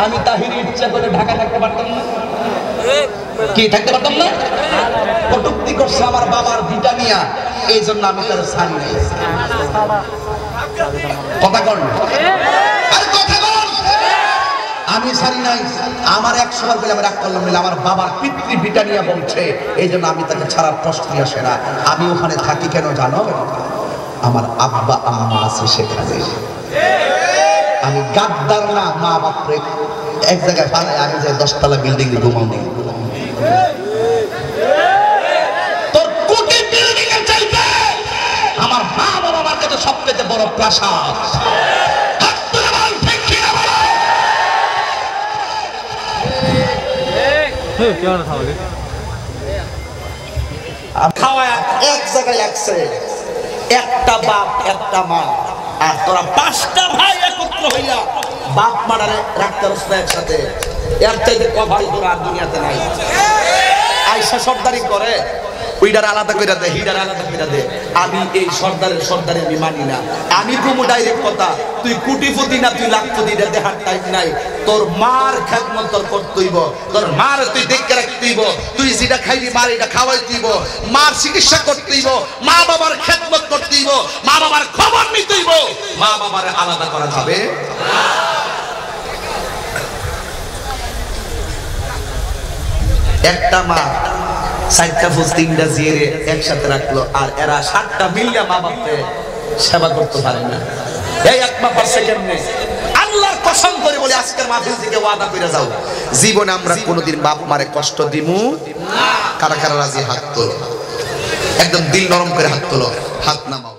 আমি তাহির ইচ্ছা করে ঢাকা থাকতে পারতাম না, কি থাকতে পারতাম না? কটুক্তি করছে আমার বাবার ভিটা নিয়া, এই জন্য আমি তার ছাড়ি নাই। কথা কর, আমি ছাড়ি নাই। আমার 100 বার বলে আমি রাগ করলাম, আমার বাবার পিতৃ ভিটা নিয়ে বলছে, এই জন্য আমি তাকে ছাড়ার প্রশ্নই আসে না। আমি ওখানে থাকি কেন জানো? আমার আব্বা আম্মা আছে সেখানে। আমি গাদ্দার না, মা বাপরে এক জায়গায় ফালাই আমি যে 10তলা বিল্ডিং এ ঘুমাবো। তোর কোটি বিল্ডিং এর চাইতে আমার মা বাবা আমার কাছে সবচেয়ে বড় প্রাসাদ। এক জায়গায় একসে, একটা বাপ একটা মা, আর তোরা 5টা ভাই একত্র হইয়া বাপ মারারে রাখতে রসনা একসাথে। এর চাইতে কভাই তোরা আর দুনিয়াতে নাই। আয়সা সর্দারি করে, ওইটার আলাদা করে দে, হিটার আলাদা করে দে। আমি এই সর্দারে আমি মানি না। আমি কোনো ডাইরেক্ট কথা, তুই কোটিপতি না তুই লাখপতি, এটা দেখার টাইম নাই। তোর মার খেদমত তোর করতেইব, তোর মার তুই দেখে রাখতেইব, তুই যেটা খাইবি মার এটা খাওয়াইতেইব, মার চিকিৎসা করতেইব, মা বাবার খেদমত করতেইব, মা বাবার খবর নিতেইব। মা বাবার আলাদা করা যাবে না। একটা মা 4টা ফুল 3টা জিরে একসাথে রাখলো, আর এরা 7টা মিলিয়া মা বাপকে সেবা করতে পারে না। এই এক মা পারছে কেমনে? আল্লাহর কসম করে বলে আজকের মাহফিল থেকে ওয়াদা করে যাও, জীবনে আমরা কোনোদিন বাপ মারে কষ্ট দিমু না। কারা কারা রাজি হাত তোলো, একদম দিল নরম করে হাত তোলো, হাত নামাও।